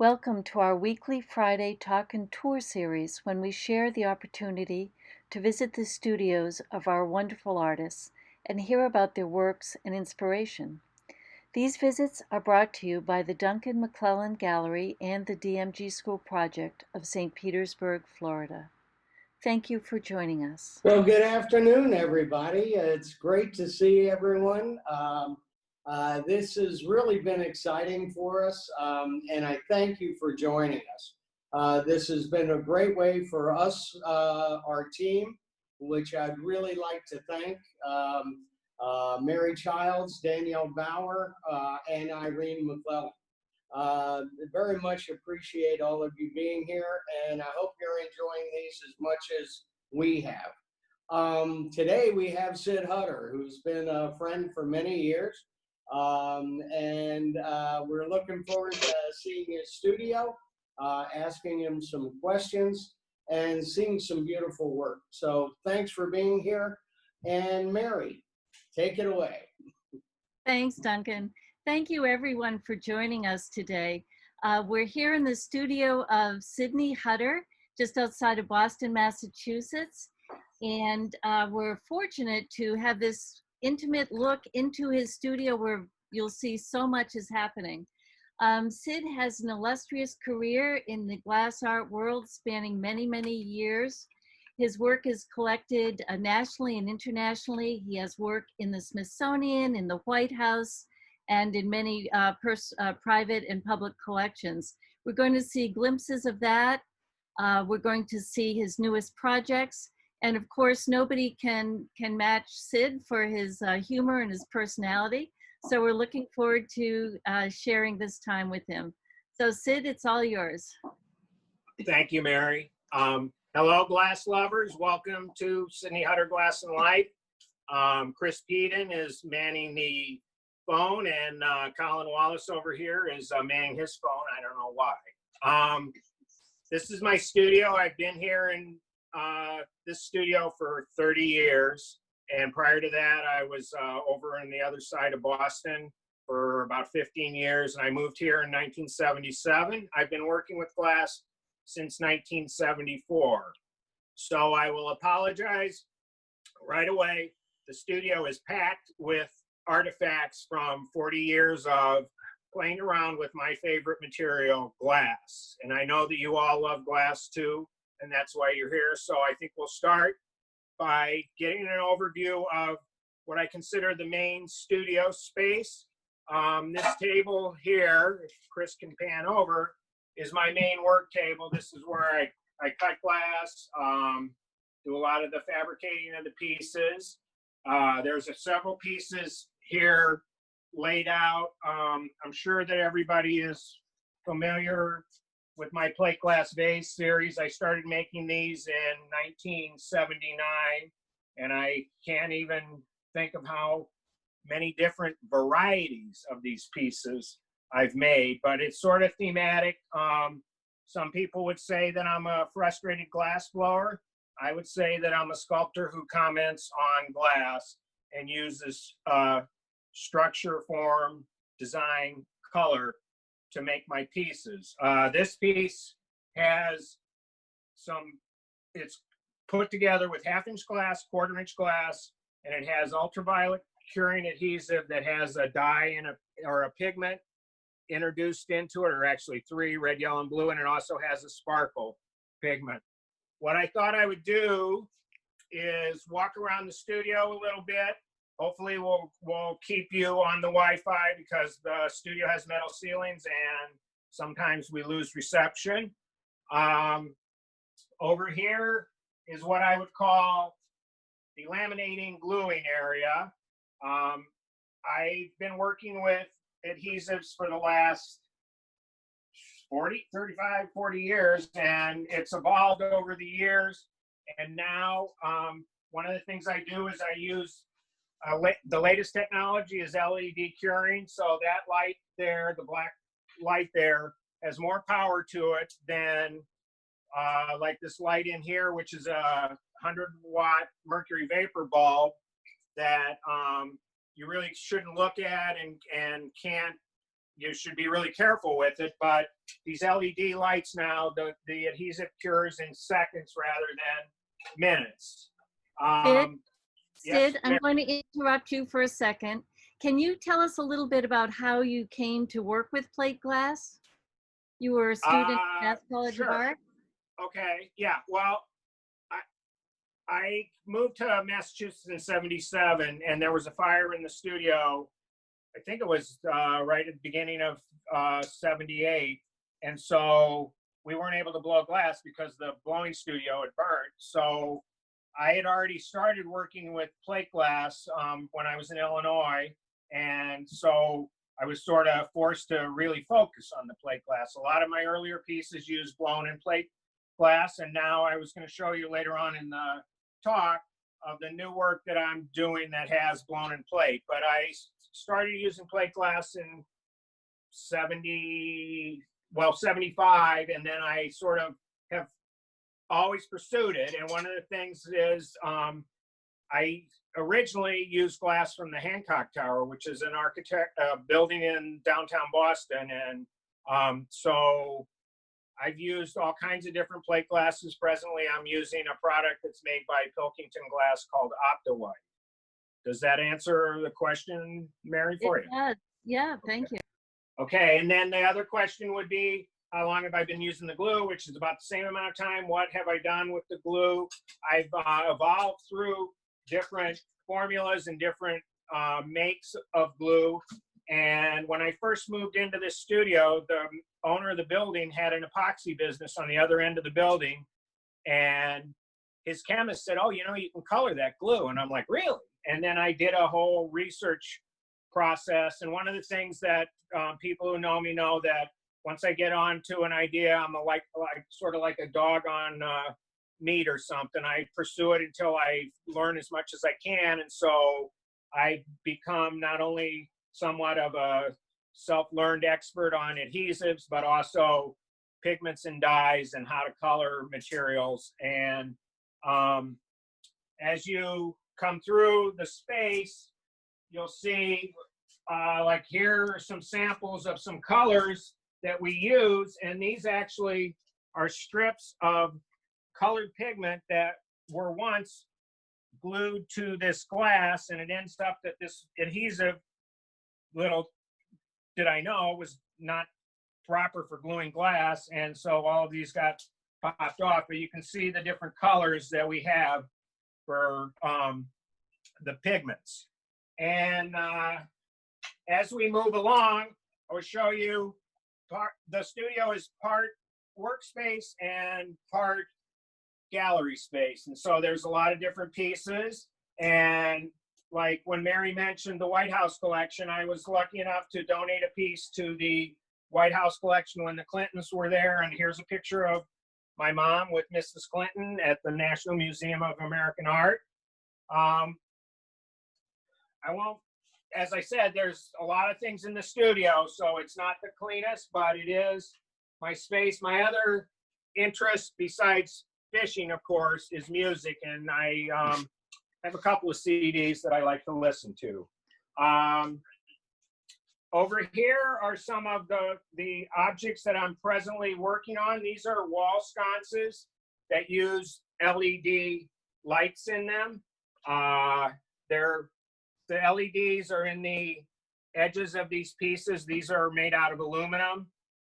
Welcome to our weekly Friday talk and tour series when we share the opportunity to visit the studios of our wonderful artists and hear about their works and inspiration. These visits are brought to you by the Duncan McClellan Gallery and the DMG School Project of St. Petersburg, Florida. Thank you for joining us. Well, good afternoon, everybody. It's great to see everyone. This has really been exciting for us, and I thank you for joining us. This has been a great way for us, our team, which I'd really like to thank Mary Childs, Danielle Bauer, and Irene McClellan. Very much appreciate all of you being here, and I hope you're enjoying these as much as we have. Today we have Sid Hutter, who's been a friend for many years, and we're looking forward to seeing his studio, asking him some questions, and seeing some beautiful work. So thanks for being here, and Mary, take it away. Thanks, Duncan. Thank you, everyone, for joining us today. We're here in the studio of Sidney Hutter, just outside of Boston, Massachusetts. And we're fortunate to have this intimate look into his studio where you'll see so much is happening. Sid has an illustrious career in the glass art world spanning many, many years. His work is collected nationally and internationally. He has work in the Smithsonian, in the White House, and in many private and public collections. We're going to see glimpses of that. We're going to see his newest projects. And of course, nobody can match Sid for his humor and his personality. So we're looking forward to sharing this time with him. So Sid, it's all yours. Thank you, Mary. Hello, glass lovers. Welcome to Sidney Hutter Glass and Light. Chris Peden is manning the phone, and Colin Wallace over here is manning his phone. I don't know why. This is my studio. I've been here in this studio for 30 years. And prior to that, I was over on the other side of Boston for about 15 years. And I moved here in 1977. I've been working with glass since 1974. So I will apologize right away. The studio is packed with artifacts from 40 years of playing around with my favorite material, glass. And I know that you all love glass too, and that's why you're here. So I think we'll start by getting an overview of what I consider the main studio space. This table here, if Chris can pan over, is my main work table. This is where I cut glass, do a lot of the fabricating of the pieces. There's several pieces here laid out. I'm sure that everybody is familiar with my plate glass vase series. I started making these in 1979, and I can't even think of how many different varieties of these pieces I've made, but it's sort of thematic. Some people would say that I'm a frustrated glass blower. I would say that I'm a sculptor who comments on glass and uses structure, form, design, color to make my pieces. This piece has it's put together with 1/2-inch glass, 1/4-inch glass, and it has ultraviolet curing adhesive that has a dye or a pigment introduced into it, or actually 3, red, yellow, and blue, and it also has a sparkle pigment. What I thought I would do is walk around the studio a little bit. Hopefully we'll keep you on the Wi-Fi because the studio has metal ceilings and sometimes we lose reception. Over here is what I would call the laminating gluing area. I've been working with adhesives for the last 40 years, and it's evolved over the years. And now one of the things I do is I use the latest technology is LED curing. So that light there, the black light there, has more power to it than like this light in here, which is a 100-watt mercury vapor bulb that you really shouldn't look at and can't you should be really careful with it. But these LED lights now, the adhesive cures in seconds rather than minutes. Yes, Sid, I'm going to interrupt you for a second. Can you tell us a little bit about how you came to work with plate glass? You were a student at Mass College of sure. Art? Okay, yeah. Well, I moved to Massachusetts in '77, and there was a fire in the studio. I think it was right at the beginning of '78, and so we weren't able to blow glass because the blowing studio had burned. So I had already started working with plate glass when I was in Illinois, and so I was sort of forced to really focus on the plate glass. A lot of my earlier pieces used blown and plate glass, and now I was going to show you later on in the talk of the new work that I'm doing that has blown and plate. But I started using plate glass in 75, and then I sort of have always pursued it. And one of the things is I originally used glass from the Hancock Tower, which is an building in downtown Boston. And so I've used all kinds of different plate glasses. Presently, I'm using a product that's made by Pilkington Glass called OptiWhite. Does that answer the question, Mary, for you? It does. Yeah, thank you. Okay, and then the other question would be, how long have I been using the glue, which is about the same amount of time. What have I done with the glue? I've evolved through different formulas and different makes of glue. And when I first moved into this studio, the owner of the building had an epoxy business on the other end of the building. And his chemist said, oh, you know, you can color that glue. And I'm like, really? And then I did a whole research process. And one of the things that people who know me know that once I get on to an idea, I'm sort of like a dog on meat or something. I pursue it until I learn as much as I can. And so I become not only somewhat of a self-learned expert on adhesives, but also pigments and dyes and how to color materials. And as you come through the space, you'll see like here are some samples of some colors that we use, and these actually are strips of colored pigment that were once glued to this glass, and it ends up that this adhesive, little did I know, was not proper for gluing glass, and so all of these got popped off. But you can see the different colors that we have for the pigments. And as we move along, I will show you the studio is part workspace and part gallery space. And so there's a lot of different pieces. And like when Mary mentioned the White House collection, I was lucky enough to donate a piece to the White House collection when the Clintons were there. And here's a picture of my mom with Mrs. Clinton at the National Museum of American Art. As I said, there's a lot of things in the studio, so it's not the cleanest, but it is my space. My other interest, besides fishing, of course, is music, and I have a couple of CDs that I like to listen to. Over here are some of the objects that I'm presently working on. These are wall sconces that use LED lights in them. The LEDs are in the edges of these pieces. These are made out of aluminum,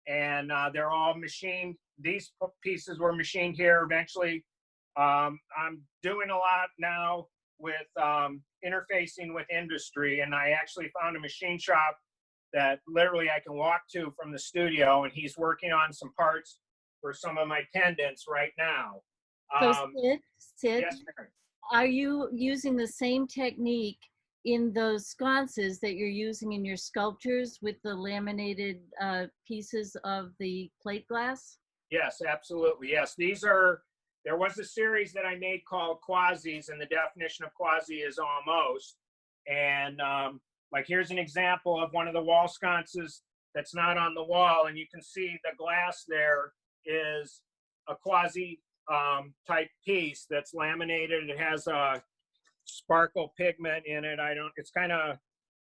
and they're all machined. These pieces were machined here. Eventually, I'm doing a lot now with interfacing with industry, and I actually found a machine shop that literally I can walk to from the studio, and he's working on some parts for some of my pendants right now. So Sid, Yes, Mary. are you using the same technique in those sconces that you're using in your sculptures with the laminated pieces of the plate glass? Yes, absolutely. Yes, there was a series that I made called Quasis, and the definition of quasi is almost. And like here's an example of one of the wall sconces that's not on the wall, and you can see the glass there is a quasi type piece that's laminated. It has a sparkle pigment in it. It's kind of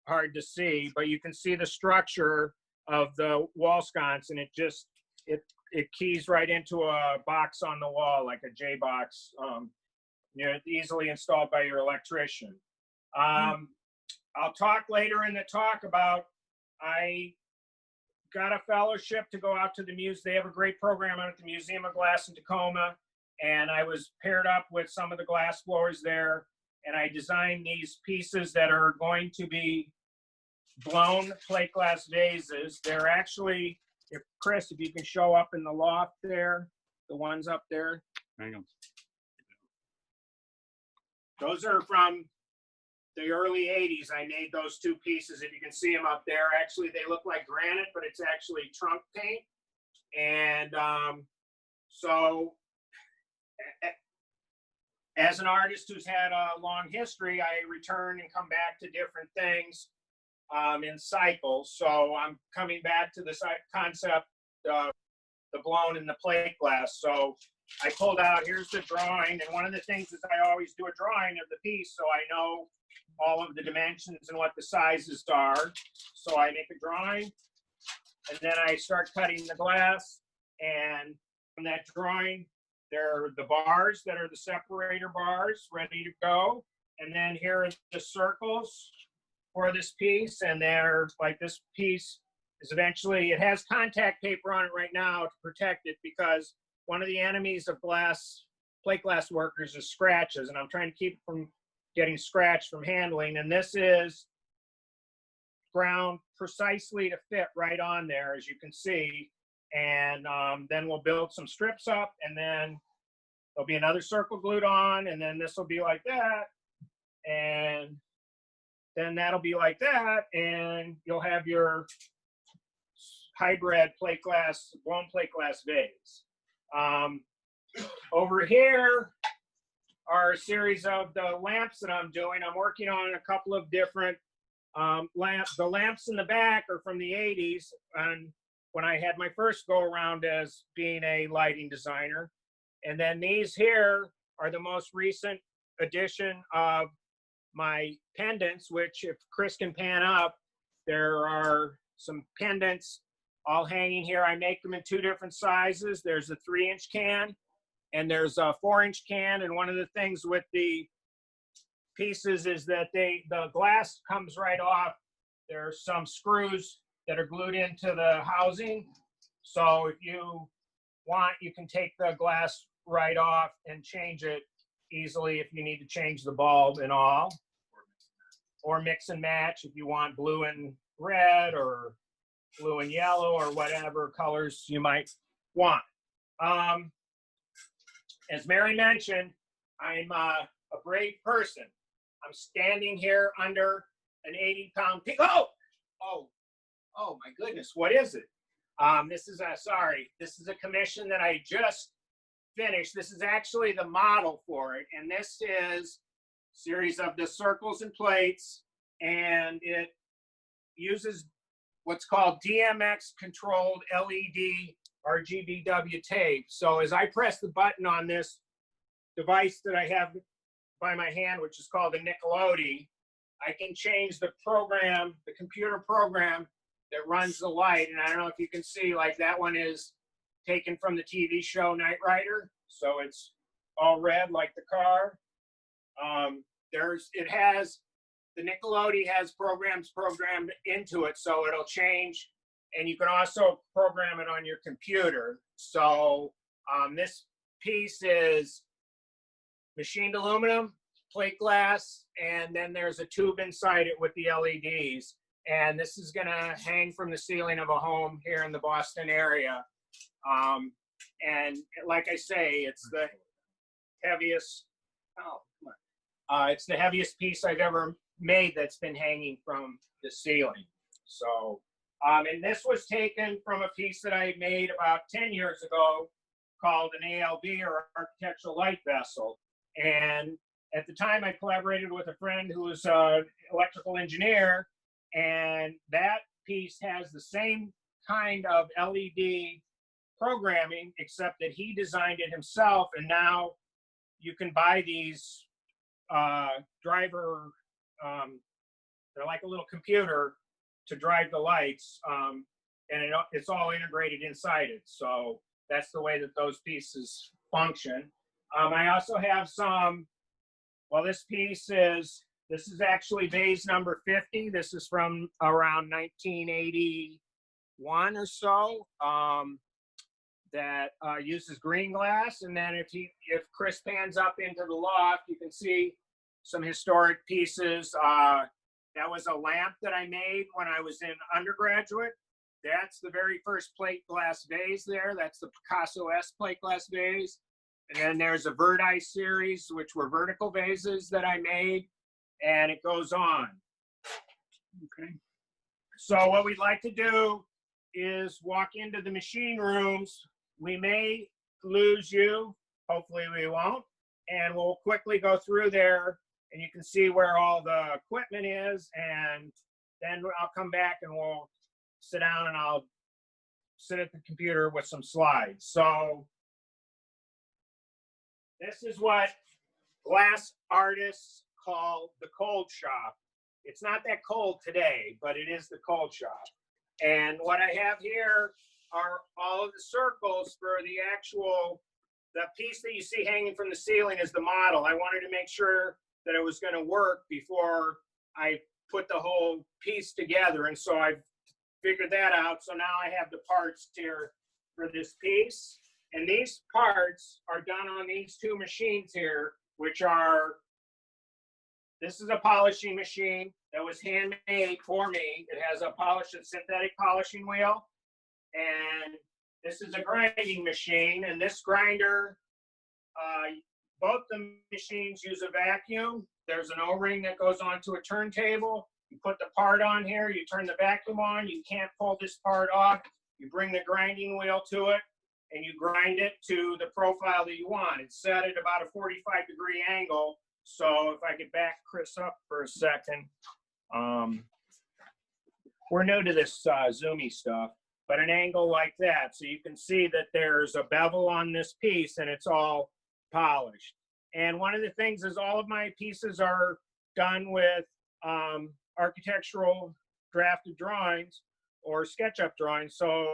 hard to see, but you can see the structure of the wall sconce, and it keys right into a box on the wall, like a J box. Easily installed by your electrician. I'll talk later in the talk about, I got a fellowship to go out to the museum. They have a great program out at the Museum of Glass in Tacoma, and I was paired up with some of the glass blowers there, and I designed these pieces that are going to be blown plate glass vases. They're actually, if Chris, if you can show up in the loft there, the ones up there. Hang on. Those are from the early 80s. I made those two pieces. If you can see them up there, actually they look like granite, but it's actually trunk paint. And so as an artist who's had a long history, I return and come back to different things in cycles. So I'm coming back to this concept of the blown and the plate glass. So I pulled out, here's the drawing, and one of the things is I always do a drawing of the piece so I know all of the dimensions and what the sizes are. So I make a drawing, and then I start cutting the glass, and from that drawing, there are the bars that are the separator bars ready to go. And then here are the circles for this piece, and they're like, this piece is eventually, it has contact paper on it right now to protect it, because one of the enemies of plate glass workers is scratches, and I'm trying to keep it from getting scratched from handling. And this is ground precisely to fit right on there, as you can see. And then we'll build some strips up, and then there'll be another circle glued on, and then this will be like that, and then that'll be like that, and you'll have your hybrid plate glass, blown plate glass vase. Over here are a series of the lamps that I'm doing. I'm working on a couple of different lamps. The lamps in the back are from the 80s, and when I had my first go around as being a lighting designer. And then these here are the most recent addition of my pendants, which if Chris can pan up, there are some pendants all hanging here. I make them in two different sizes. There's a 3-inch can and there's a 4-inch can. And one of the things with the pieces is that the glass comes right off. There's some screws that are glued into the housing. So if you want, you can take the glass right off and change it easily if you need to change the bulb and all. Or mix and match if you want blue and red or blue and yellow or whatever colors you might want. As Mary mentioned, I'm a brave person. I'm standing here under an 80-pound pig. Oh my goodness, what is it? This is a commission that I just finished. This is actually the model for it, and this is a series of the circles and plates, and it uses what's called DMX controlled LED RGBW tape. So as I press the button on this device that I have by my hand, which is called the Nickelodeon, I can change the program, the computer program that runs the light. And I don't know if you can see, like that one is taken from the TV show Knight Rider. So it's all red like the car. The Nickelodeon has programs programmed into it, so it'll change. And you can also program it on your computer. So this piece is machined aluminum, plate glass, and then there's a tube inside it with the LEDs. And this is gonna hang from the ceiling of a home here in the Boston area. And like I say, it's the heaviest, it's the heaviest piece I've ever made that's been hanging from the ceiling. So, and this was taken from a piece that I made about 10 years ago called an ALV, or Architectural Light Vessel. And at the time I collaborated with a friend who was an electrical engineer, and that piece has the same kind of LED programming, except that he designed it himself. And now you can buy these driver, they're like a little computer to drive the lights. and it's all integrated inside it. So that's the way that those pieces function. I also have some, well, this is actually vase number 50. This is from around 1981 or so, that uses green glass. And then if Chris pans up into the loft, you can see some historic pieces. That was a lamp that I made when I was in undergraduate. That's the very first plate glass vase there. That's the Picasso S plate glass vase. And then there's a Verdi series, which were vertical vases that I made, and it goes on. Okay. So what we'd like to do is walk into the machine rooms. We may lose you, hopefully we won't, and we'll quickly go through there, and you can see where all the equipment is, and then I'll come back and we'll sit down and I'll sit at the computer with some slides. So this is what glass artists call the cold shop. It's not that cold today, but it is the cold shop. And what I have here are all of the circles for the piece that you see hanging from the ceiling is the model. I wanted to make sure that it was going to work before I put the whole piece together. And so I figured that out. So now I have the parts here for this piece. And these parts are done on these two machines here, which are, this is a polishing machine that was handmade for me. It has a synthetic polishing wheel. And this is a grinding machine. And this grinder, both the machines use a vacuum. There's an O-ring that goes onto a turntable. You put the part on here, you turn the vacuum on. You can't pull this part off. You bring the grinding wheel to it, and you grind it to the profile that you want. It's set at about a 45-degree angle. So if I could back Chris up for a second. We're new to this zoomy stuff, but an angle like that. So you can see that there's a bevel on this piece and it's all polished. And one of the things is all of my pieces are done with architectural drafted drawings or SketchUp drawings. So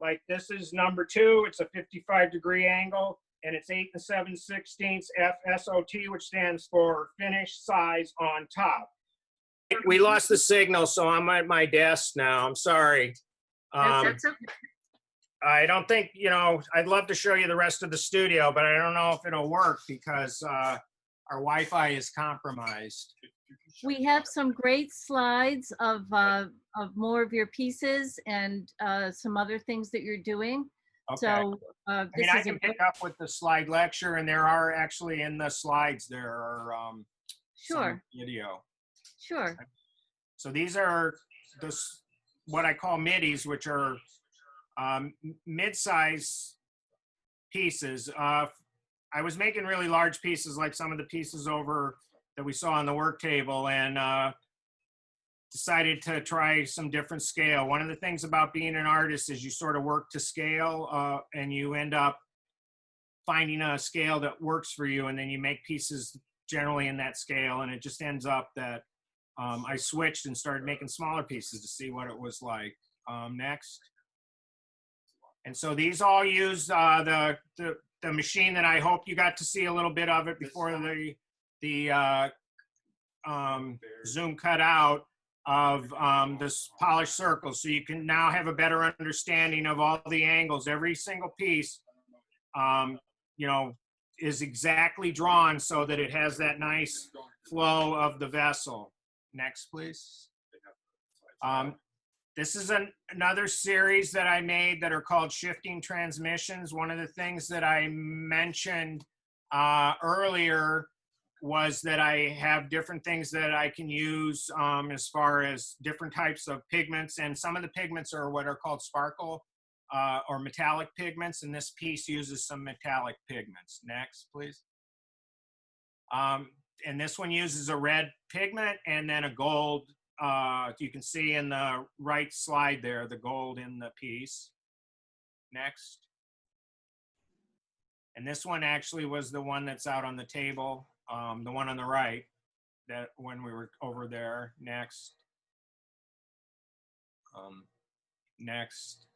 like this is number 2, it's a 55-degree angle, and it's 8 7/16 FSOT, which stands for finish size on top. We lost the signal, so I'm at my desk now. I'm sorry. That's okay. I don't think, I'd love to show you the rest of the studio, but I don't know if it'll work because our Wi-Fi is compromised. We have some great slides of more of your pieces and some other things that you're doing. Okay. So I can pick up with the slide lecture, and there are actually in the slides, there are sure. some video. Sure. So these are what I call middies, which are mid-size pieces. I was making really large pieces, like some of the pieces over that we saw on the work table, and decided to try some different scale. One of the things about being an artist is you sort of work to scale, and you end up finding a scale that works for you, and then you make pieces generally in that scale, and it just ends up that I switched and started making smaller pieces to see what it was like. Next. And so these all use the machine that I hope you got to see a little bit of it before the Zoom cut out of this polished circle. So you can now have a better understanding of all the angles. Every single piece, is exactly drawn so that it has that nice flow of the vessel. Next, please. This is another series that I made that are called shifting transmissions. One of the things that I mentioned earlier was that I have different things that I can use as far as different types of pigments. And some of the pigments are what are called sparkle or metallic pigments. And this piece uses some metallic pigments. Next, please. And this one uses a red pigment and then a gold. You can see in the right slide there, the gold in the piece. Next. And this one actually was the one that's out on the table, the one on the right, that when we were over there. Next. Next.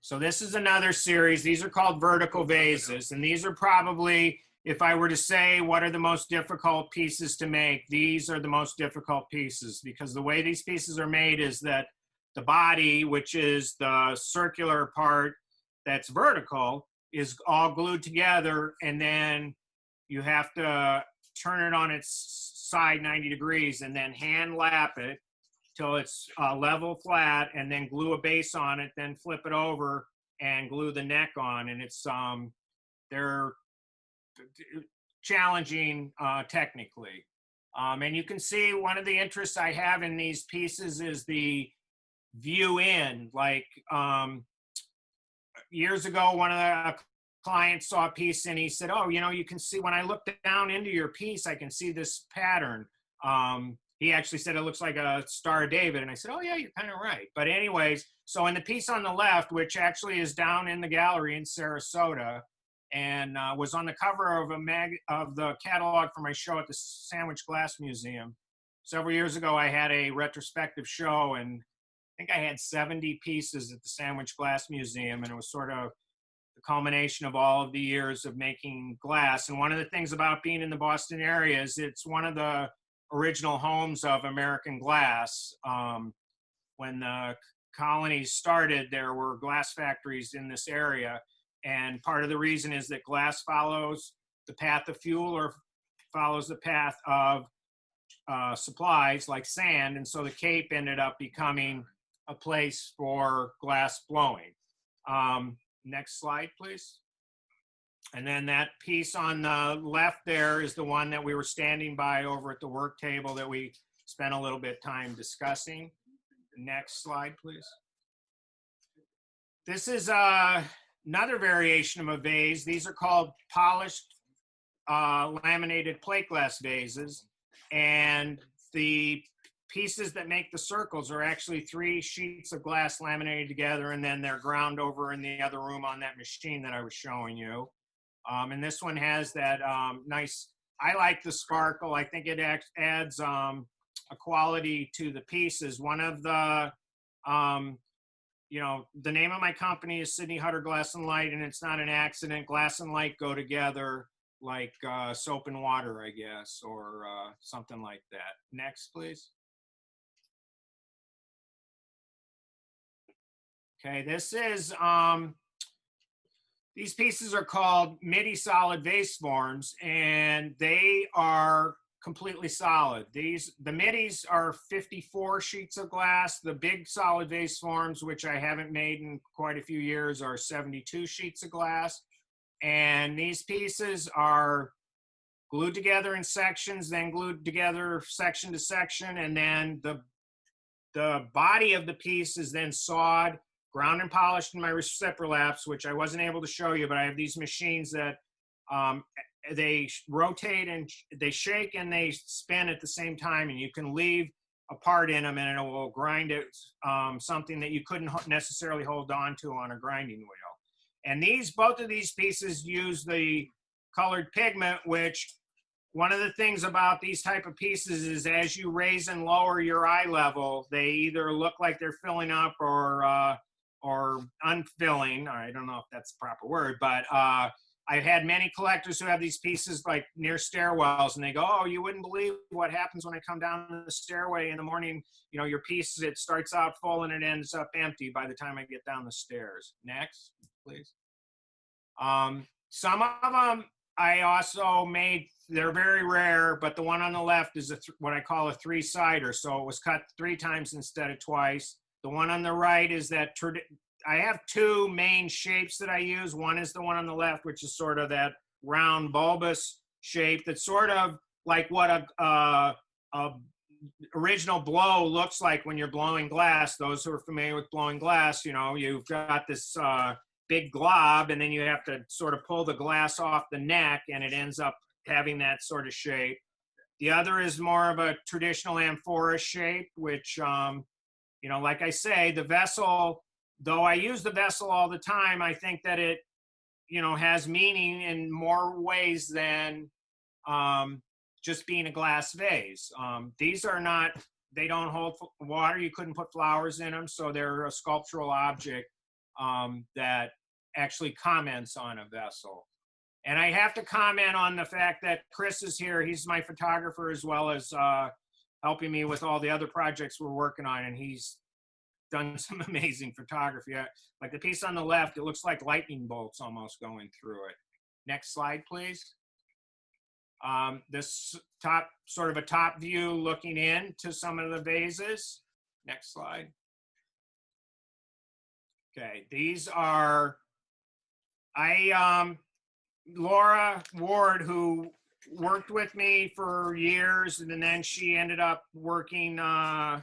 So this is another series. These are called vertical vases, and these are probably, if I were to say what are the most difficult pieces to make, these are the most difficult pieces, because the way these pieces are made is that the body, which is the circular part that's vertical, is all glued together, and then you have to turn it on its side 90 degrees and then hand lap it till it's level flat, and then glue a base on it, then flip it over and glue the neck on. And it's they're challenging technically. And you can see one of the interests I have in these pieces is the view in. Like years ago, one of the clients saw a piece and he said, oh, you know, you can see when I look down into your piece, I can see this pattern. He actually said it looks like a Star of David. And I said, oh yeah, you're kind of right. But anyways, so in the piece on the left, which actually is down in the gallery in Sarasota, and was on the cover of of the catalog for my show at the Sandwich Glass Museum. Several years ago, I had a retrospective show, and I think I had 70 pieces at the Sandwich Glass Museum, and it was sort of the culmination of all of the years of making glass. And one of the things about being in the Boston area is it's one of the original homes of American glass. When the colonies started, there were glass factories in this area. And part of the reason is that glass follows the path of fuel or follows the path of supplies like sand. And so the Cape ended up becoming a place for glass blowing. Next slide, please. And then that piece on the left there is the one that we were standing by over at the work table that we spent a little bit time discussing. Next slide, please. This is another variation of a vase. These are called polished laminated plate glass vases. And the pieces that make the circles are actually 3 sheets of glass laminated together, and then they're ground over in the other room on that machine that I was showing you. And this one has that nice, I like the sparkle. I think it adds a quality to the pieces. One of the, you know, the name of my company is Sidney Hutter Glass and Light, and it's not an accident. Glass and light go together like soap and water, I guess, or something like that. Next, please. Okay, this is, these pieces are called MIDI solid vase forms, and they are completely solid. The MIDIs are 54 sheets of glass. The big solid vase forms, which I haven't made in quite a few years, are 72 sheets of glass. And these pieces are glued together in sections, then glued together section to section, and then the body of the piece is then sawed, ground and polished in my reciprolaps, which I wasn't able to show you, but I have these machines that they rotate and they shake and they spin at the same time, and you can leave a part in them and it will grind it, something that you couldn't necessarily hold on to on a grinding wheel. And both of these pieces use the colored pigment, which one of the things about these type of pieces is as you raise and lower your eye level, they either look like they're filling up or unfilling. I don't know if that's the proper word, but I've had many collectors who have these pieces like near stairwells, and they go, oh, you wouldn't believe what happens when I come down the stairway in the morning. You know, your piece, it starts out full and it ends up empty by the time I get down the stairs. Next, please. Some of them I also made, they're very rare, but the one on the left is what I call a 3-sider. So it was cut 3 times instead of twice. The one on the right is that I have 2 main shapes that I use. One is the one on the left, which is sort of that round bulbous shape that's sort of like what a original blow looks like when you're blowing glass. Those who are familiar with blowing glass, you know, you've got this big glob, and then you have to sort of pull the glass off the neck, and it ends up having that sort of shape. The other is more of a traditional amphora shape, which you know, like I say, the vessel, though I use the vessel all the time, I think that it, you know, has meaning in more ways than just being a glass vase. These are not they don't hold water. You couldn't put flowers in them, so they're a sculptural object that actually comments on a vessel. And I have to comment on the fact that Chris is here. He's my photographer as well as helping me with all the other projects we're working on, and he's done some amazing photography. Like the piece on the left, it looks like lightning bolts almost going through it. Next slide, please. This sort of a top view looking into some of the vases. Next slide. Okay, these are, Laura Ward, who worked with me for years, and then she ended up working,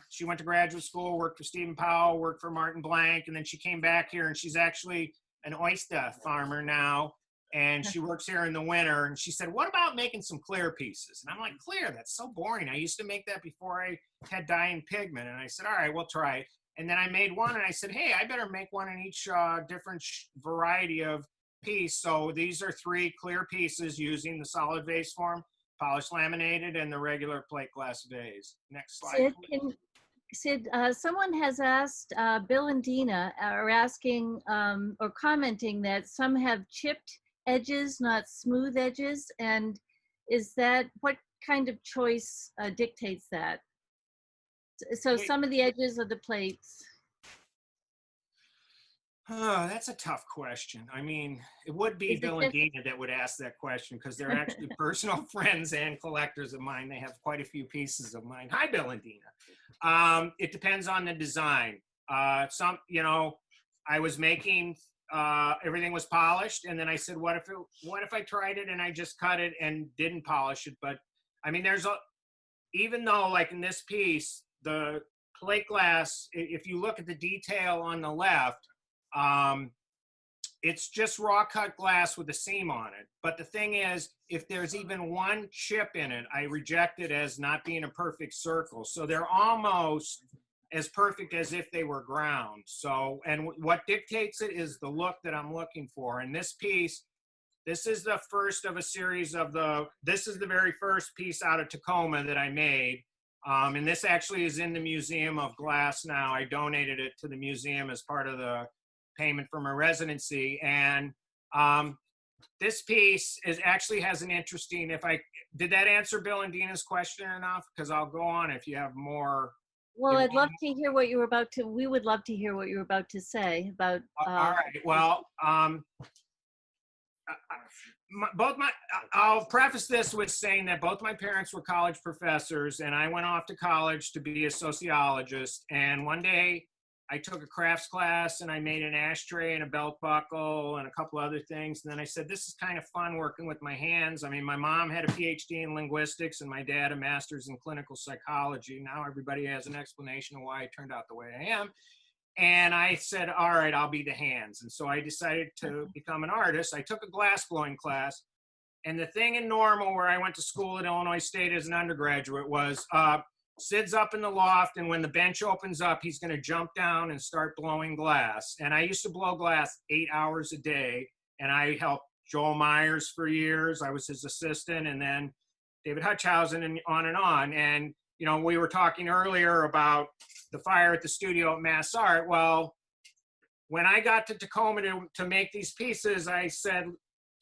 she went to graduate school, worked for Stephen Powell, worked for Martin Blank, and then she came back here, and she's actually an oyster farmer now, and she works here in the winter. And she said, what about making some clear pieces? And I'm like, clear? That's so boring. I used to make that before I had dye and pigment. And I said, all right, we'll try it. And then I made one, and I said, hey, I better make one in each different variety of piece. So these are 3 clear pieces using the solid vase form, polished laminated, and the regular plate glass vase. Next slide. Sid, someone has asked, Bill and Dina are asking or commenting that some have chipped edges, not smooth edges. And is that, what kind of choice dictates that? So some of the edges of the plates. Oh, that's a tough question. I mean, it would be Bill and Dina that would ask that question, because they're actually personal friends and collectors of mine. They have quite a few pieces of mine. Hi, Bill and Dina. It depends on the design. I was making, everything was polished, and then I said, what if I tried it and I just cut it and didn't polish it? But I mean, even though like in this piece, the plate glass, if you look at the detail on the left, it's just raw cut glass with a seam on it. But the thing is, if there's even one chip in it, I reject it as not being a perfect circle. So they're almost as perfect as if they were ground. So, and what dictates it is the look that I'm looking for. And this piece, this is the first of a series of this is the very first piece out of Tacoma that I made. And this actually is in the Museum of Glass now. I donated it to the museum as part of the payment for my residency. And this piece actually has an interesting, did that answer Bill and Dina's question enough? Because I'll go on if you have more. Well, I'd love to hear what you were about to, we would love to hear what you were about to say about. All right, well, I'll preface this with saying that both my parents were college professors, and I went off to college to be a sociologist. And one day I took a crafts class and I made an ashtray and a belt buckle and a couple other things. And then I said, this is kind of fun working with my hands. I mean, my mom had a PhD in linguistics and my dad a master's in clinical psychology. Now everybody has an explanation of why I turned out the way I am. And I said, all right, I'll be the hands. And so I decided to become an artist. I took a glass blowing class. And the thing in Normal, where I went to school at Illinois State as an undergraduate, was Sid's up in the loft, and when the bench opens up, he's going to jump down and start blowing glass. And I used to blow glass 8 hours a day, and I helped Joel Myers for years. I was his assistant, and then David Hutchhausen, and on and on. And, you know, we were talking earlier about the fire at the studio at Mass Art. Well, when I got to Tacoma to make these pieces, I said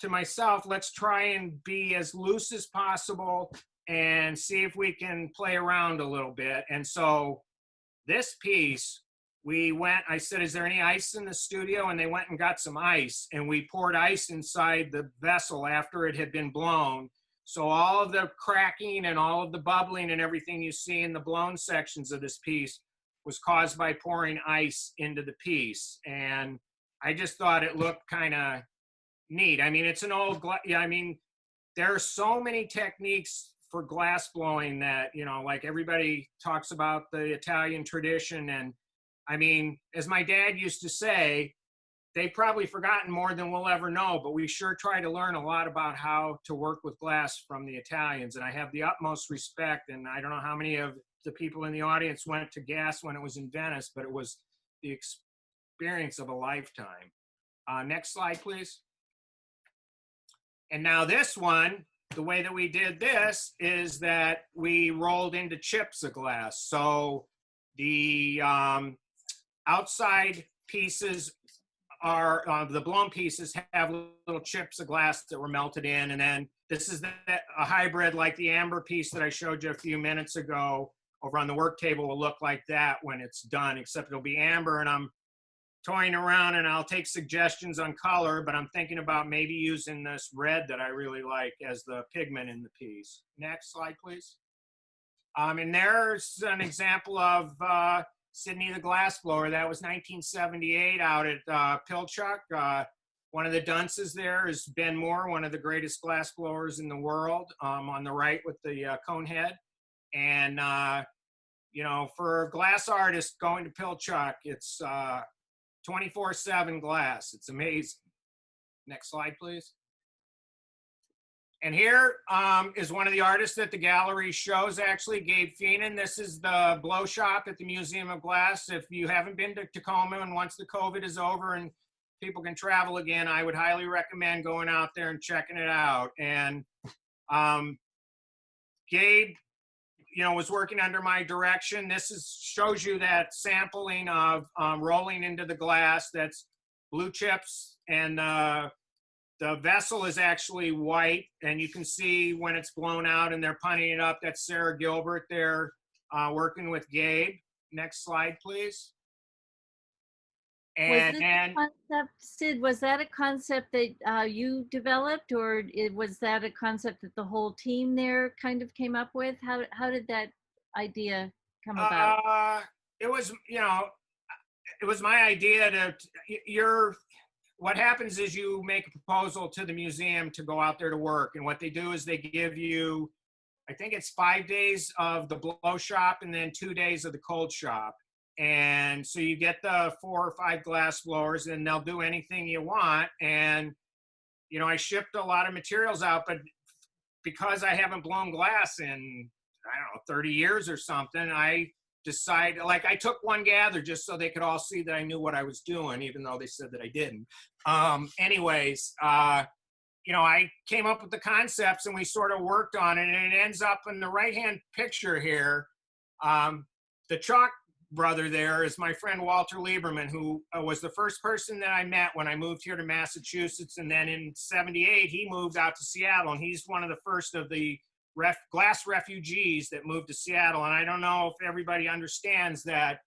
to myself, let's try and be as loose as possible and see if we can play around a little bit. And so this piece, I said, is there any ice in the studio? And they went and got some ice, and we poured ice inside the vessel after it had been blown. So all of the cracking and all of the bubbling and everything you see in the blown sections of this piece was caused by pouring ice into the piece. And I just thought it looked kind of neat. I mean, it's an old, I mean, there are so many techniques for glass blowing that, you know, like everybody talks about the Italian tradition. And I mean, as my dad used to say, they've probably forgotten more than we'll ever know, but we sure try to learn a lot about how to work with glass from the Italians. And I have the utmost respect. And I don't know how many of the people in the audience went to GAS when it was in Venice, but it was the experience of a lifetime. Next slide, please. And now this one, the way that we did this is that we rolled into chips of glass. So the outside pieces are, the blown pieces have little chips of glass that were melted in. And then this is a hybrid like the amber piece that I showed you a few minutes ago over on the work table will look like that when it's done, except it'll be amber. And I'm toying around and I'll take suggestions on color, but I'm thinking about maybe using this red that I really like as the pigment in the piece. Next slide, please. And there's an example of Sidney the glassblower. That was 1978 out at Pilchuck. One of the dunces there is Ben Moore, one of the greatest glassblowers in the world, on the right with the cone head. And, you know, for glass artists going to Pilchuck, it's 24/7 glass. It's amazing. Next slide, please. And here is one of the artists that the gallery shows, actually, Gabe Feenan. This is the blow shop at the Museum of Glass. If you haven't been to Tacoma, and once the COVID is over and people can travel again, I would highly recommend going out there and checking it out. And Gabe, you know, was working under my direction. This shows you that sampling of rolling into the glass. That's blue chips, and the vessel is actually white, and you can see when it's blown out and they're punning it up. That's Sarah Gilbert there working with Gabe. Next slide, please. Was this a concept, Sid, was that a concept that you developed, or was that a concept that the whole team there kind of came up with? How did that idea come about? It was, you know, it was my idea to, what happens is you make a proposal to the museum to go out there to work. And what they do is they give you, I think it's 5 days of the blow shop and then 2 days of the cold shop. And so you get the 4 or 5 glass blowers, and they'll do anything you want. And, you know, I shipped a lot of materials out, but because I haven't blown glass in, I don't know, 30 years or something, I decided, like, I took one gather just so they could all see that I knew what I was doing, even though they said that I didn't. Anyways, you know, I came up with the concepts and we sort of worked on it, and it ends up in the right-hand picture here. The chalk brother there is my friend Walter Lieberman, who was the first person that I met when I moved here to Massachusetts. And then in '78, he moved out to Seattle, and he's one of the first of the glass refugees that moved to Seattle. And I don't know if everybody understands that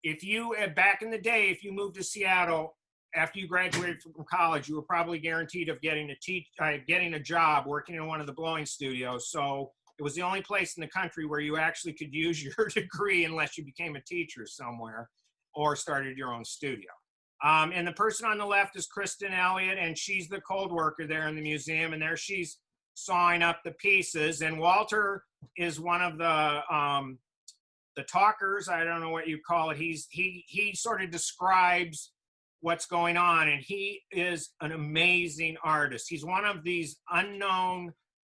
if you, back in the day, if you moved to Seattle after you graduated from college, you were probably guaranteed of getting a job working in one of the blowing studios. So it was the only place in the country where you actually could use your degree unless you became a teacher somewhere or started your own studio. And the person on the left is Kristen Elliott, and she's the cold worker there in the museum, and there she's sawing up the pieces. And Walter is one of the talkers, I don't know what you call it. He sort of describes what's going on, and he is an amazing artist. He's one of these unknown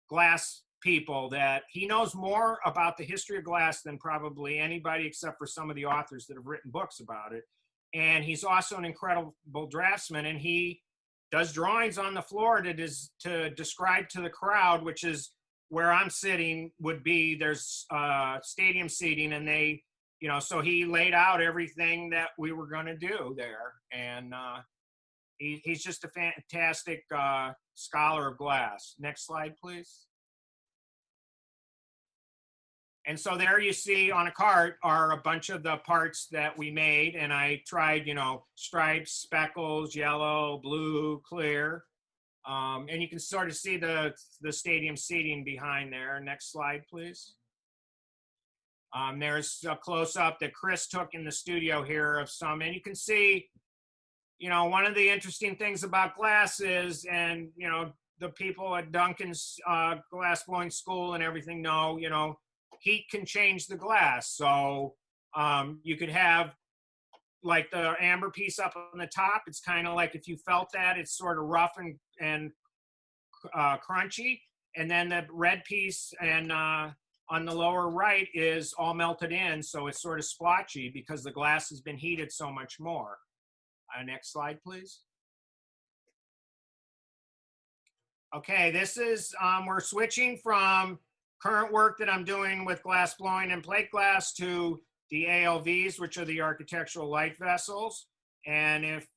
glass people that he knows more about the history of glass than probably anybody, except for some of the authors that have written books about it. And he's also an incredible draftsman, and he does drawings on the floor to describe to the crowd, which is where I'm sitting, would be, there's stadium seating, and they, you know, so he laid out everything that we were going to do there. And he's just a fantastic scholar of glass. Next slide, please. And so there you see on a cart are a bunch of the parts that we made. And I tried, you know, stripes, speckles, yellow, blue, clear. And you can sort of see the stadium seating behind there. Next slide, please. There's a close-up that Chris took in the studio here of some. And you can see, you know, one of the interesting things about glass is, and, you know, the people at Duncan's glass blowing school and everything know, you know, heat can change the glass. So you could have like the amber piece up on the top. It's kind of like, if you felt that, it's sort of rough and crunchy. And then the red piece and on the lower right is all melted in. So it's sort of splotchy because the glass has been heated so much more. Next slide, please. Okay, this is, we're switching from current work that I'm doing with glass blowing and plate glass to the ALVs, which are the architectural light vessels. And if,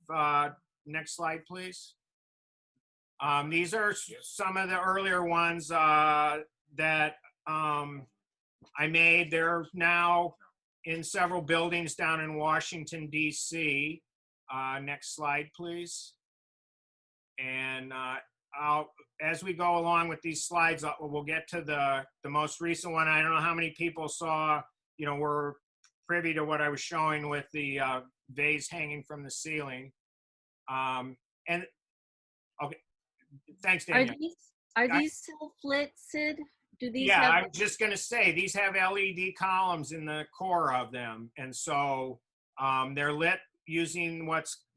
next slide, please. These are some of the earlier ones that I made. They're now in several buildings down in Washington, D.C. Next slide, please. And as we go along with these slides, we'll get to the most recent one. I don't know how many people saw, were privy to what I was showing with the vase hanging from the ceiling. And okay, thanks, Daniel. Are these self-lit, Sid? Do these Yeah, have? I'm just going to say these have LED columns in the core of them, and so they're lit using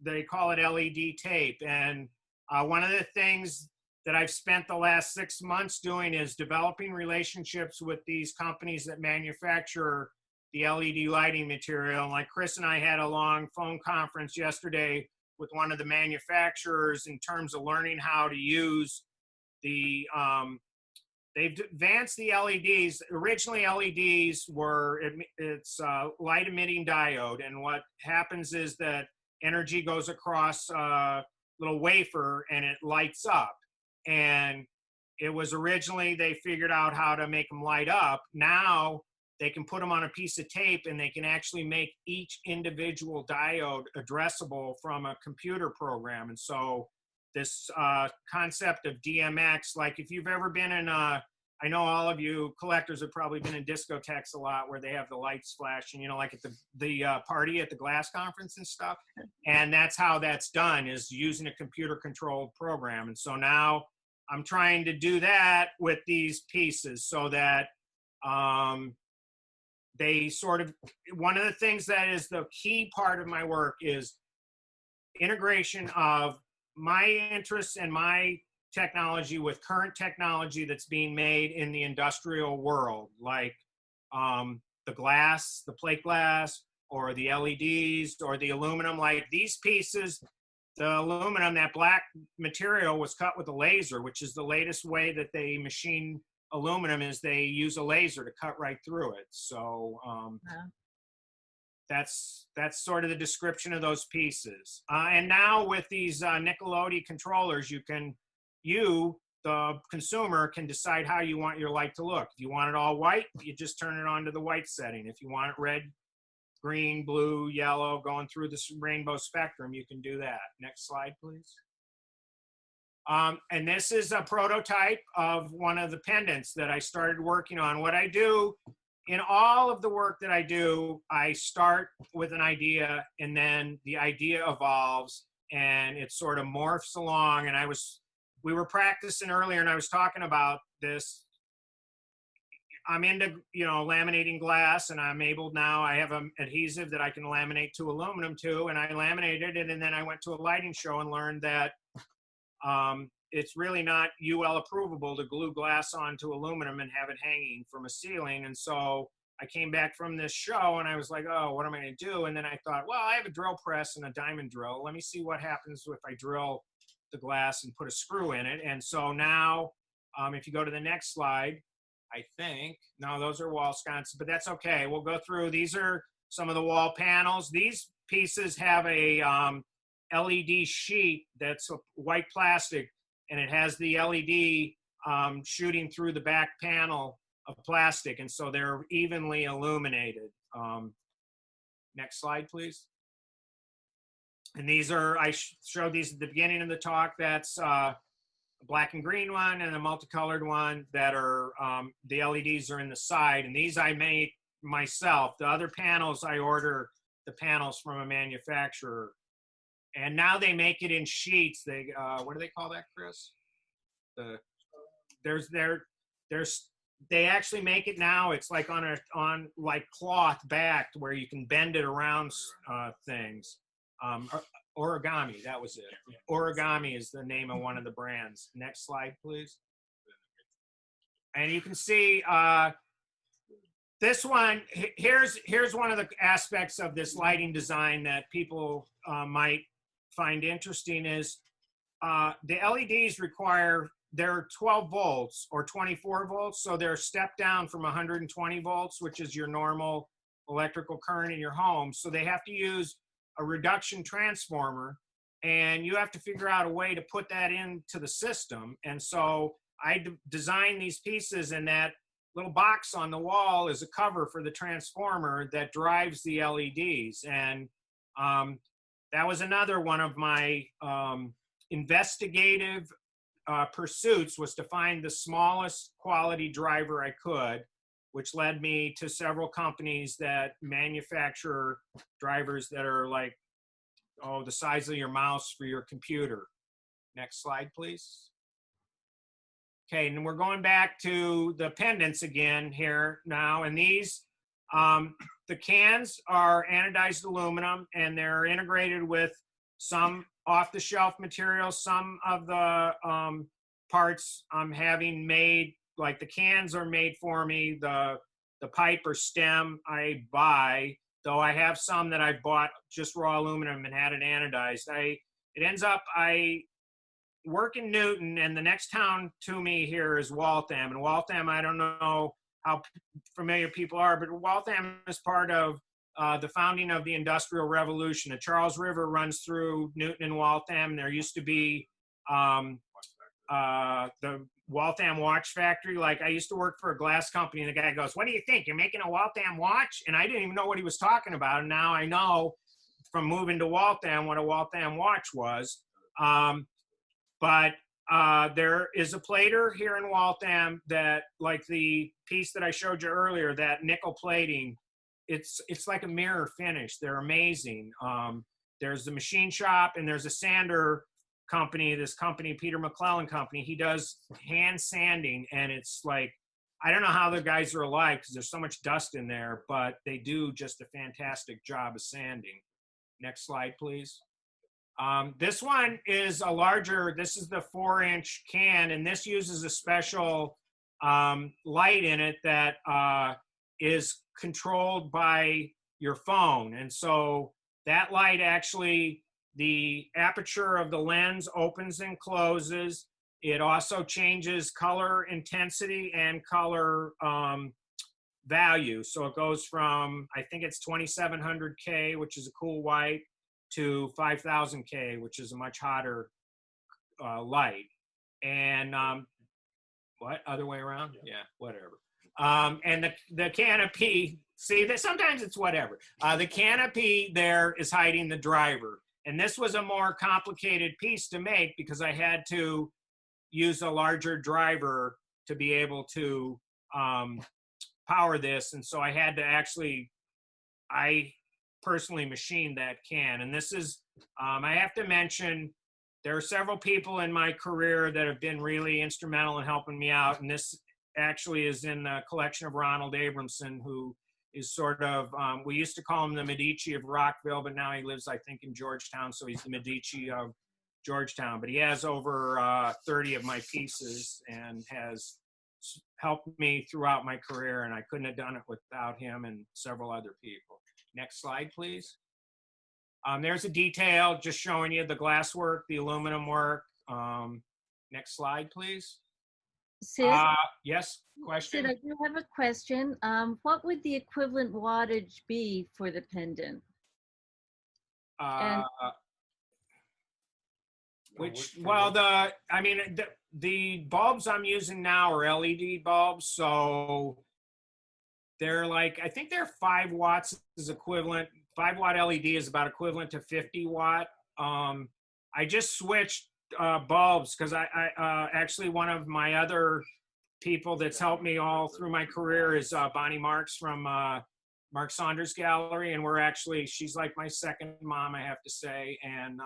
they call it LED tape. And one of the things that I've spent the last 6 months doing is developing relationships with these companies that manufacture the LED lighting material. And like Chris and I had a long phone conference yesterday with one of the manufacturers in terms of learning how to use the they've advanced the LEDs. Originally, LEDs were, it's light emitting diode. And what happens is that energy goes across a little wafer and it lights up. And it was originally, they figured out how to make them light up. Now they can put them on a piece of tape and they can actually make each individual diode addressable from a computer program. And so this concept of DMX, like if you've ever been in I know all of you collectors have probably been in discotheques a lot where they have the lights flashing, like at the party at the glass conference and stuff. And that's how that's done, is using a computer controlled program. And so now I'm trying to do that with these pieces so that they sort of, one of the things that is the key part of my work is integration of my interests and my technology with current technology that's being made in the industrial world, like the glass, the plate glass, or the LEDs, or the aluminum. Like these pieces, the aluminum, that black material was cut with a laser, which is the latest way that they machine aluminum, is they use a laser to cut right through it. So that's sort of the description of those pieces. And now with these Nickelodeon controllers, you, the consumer, can decide how you want your light to look. If you want it all white, you just turn it on to the white setting. If you want it red, green, blue, yellow, going through this rainbow spectrum, you can do that. Next slide, please. And this is a prototype of one of the pendants that I started working on. What I do in all of the work that I do, I start with an idea and then the idea evolves and it sort of morphs along. And we were practicing earlier and I was talking about this. I'm into, laminating glass, and I'm able now, I have an adhesive that I can laminate to aluminum to, and I laminated it. And then I went to a lighting show and learned that it's really not UL approvable to glue glass onto aluminum and have it hanging from a ceiling. And so I came back from this show and I was like, oh, what am I going to do? And then I thought, well, I have a drill press and a diamond drill. Let me see what happens if I drill the glass and put a screw in it. And so now, if you go to the next slide, I think, no, those are wall sconces, but that's okay. We'll go through. These are some of the wall panels. These pieces have a LED sheet that's white plastic, and it has the LED shooting through the back panel of plastic, and so they're evenly illuminated. Next slide, please. And these are, I showed these at the beginning of the talk. That's a black and green one and a multicolored one that are, the LEDs are in the side, and these I made myself. The other panels, I order the panels from a manufacturer. And now they make it in sheets. They, what do they call that, Chris? They actually make it now. It's like on like cloth backed where you can bend it around things. Origami, that was it. Origami is the name of one of the brands. Next slide, please. And you can see this one. Here's one of the aspects of this lighting design that people might find interesting is the LEDs require they're 12 volts or 24 volts. So they're stepped down from 120 volts, which is your normal electrical current in your home. So they have to use a reduction transformer, and you have to figure out a way to put that into the system. And so I designed these pieces, and that little box on the wall is a cover for the transformer that drives the LEDs. And that was another one of my investigative pursuits, was to find the smallest quality driver I could, which led me to several companies that manufacture drivers that are like, oh, the size of your mouse for your computer. Next slide, please. Okay, and we're going back to the pendants again here now, and these, the cans are anodized aluminum, and they're integrated with some off-the-shelf materials. Some of the parts I'm having made, like the cans are made for me. The pipe or stem I buy, though I have some that I bought just raw aluminum and had it anodized. It ends up, I work in Newton, and the next town to me here is Waltham. And Waltham, I don't know how familiar people are, but Waltham is part of the founding of the Industrial Revolution. The Charles River runs through Newton and Waltham. There used to be the Waltham watch factory. Like, I used to work for a glass company, and the guy goes, "What do you think? You're making a Waltham watch?" And I didn't even know what he was talking about. And now I know from moving to Waltham what a Waltham watch was. But there is a plater here in Waltham that, like the piece that I showed you earlier, that nickel plating, it's like a mirror finish. They're amazing. There's the machine shop, and there's a sander company, this company, Peter McClellan Company. He does hand sanding, and it's like, I don't know how the guys are alive because there's so much dust in there, but they do just a fantastic job of sanding. Next slide, please. This one is a larger, this is the 4-inch can, and this uses a special light in it that is controlled by your phone. And so that light actually, the aperture of the lens opens and closes. It also changes color intensity and color value. So it goes from, I think it's 2700K, which is a cool white, to 5000K, which is a much hotter light. And what, other way around? Yeah, whatever. And the canopy, see, that sometimes it's whatever. The canopy there is hiding the driver. And this was a more complicated piece to make because I had to use a larger driver to be able to power this. And so I had to actually, I personally machined that can. And this is, I have to mention, there are several people in my career that have been really instrumental in helping me out. And this actually is in the collection of Ronald Abramson, who is sort of, we used to call him the Medici of Rockville, but now he lives, I think, in Georgetown. So he's the Medici of Georgetown. But he has over 30 of my pieces and has helped me throughout my career. And I couldn't have done it without him and several other people. Next slide, please. There's a detail just showing you the glass work, the aluminum work. Next slide, please. Sid, yes, question? Sid, I do have a question. What would the equivalent wattage be for the pendant? Well, the bulbs I'm using now are LED bulbs, so they're like, I think they're 5 watts is equivalent. 5 watt LED is about equivalent to 50 watt. I just switched bulbs because I actually, one of my other people that's helped me all through my career is Bonnie Marks from Mark Saunders Gallery. And we're actually, she's like my second mom, I have to say. And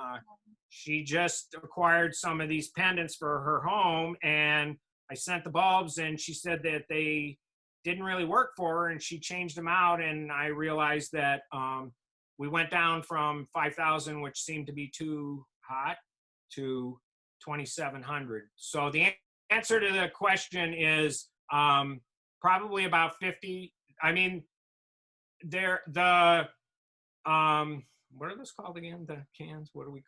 she just acquired some of these pendants for her home. And I sent the bulbs, and she said that they didn't really work for her, and she changed them out. And I realized that we went down from 5,000, which seemed to be too hot, to 2,700. So the answer to the question is probably about 50. I mean, they're the, what are those called again? The cans, what are we,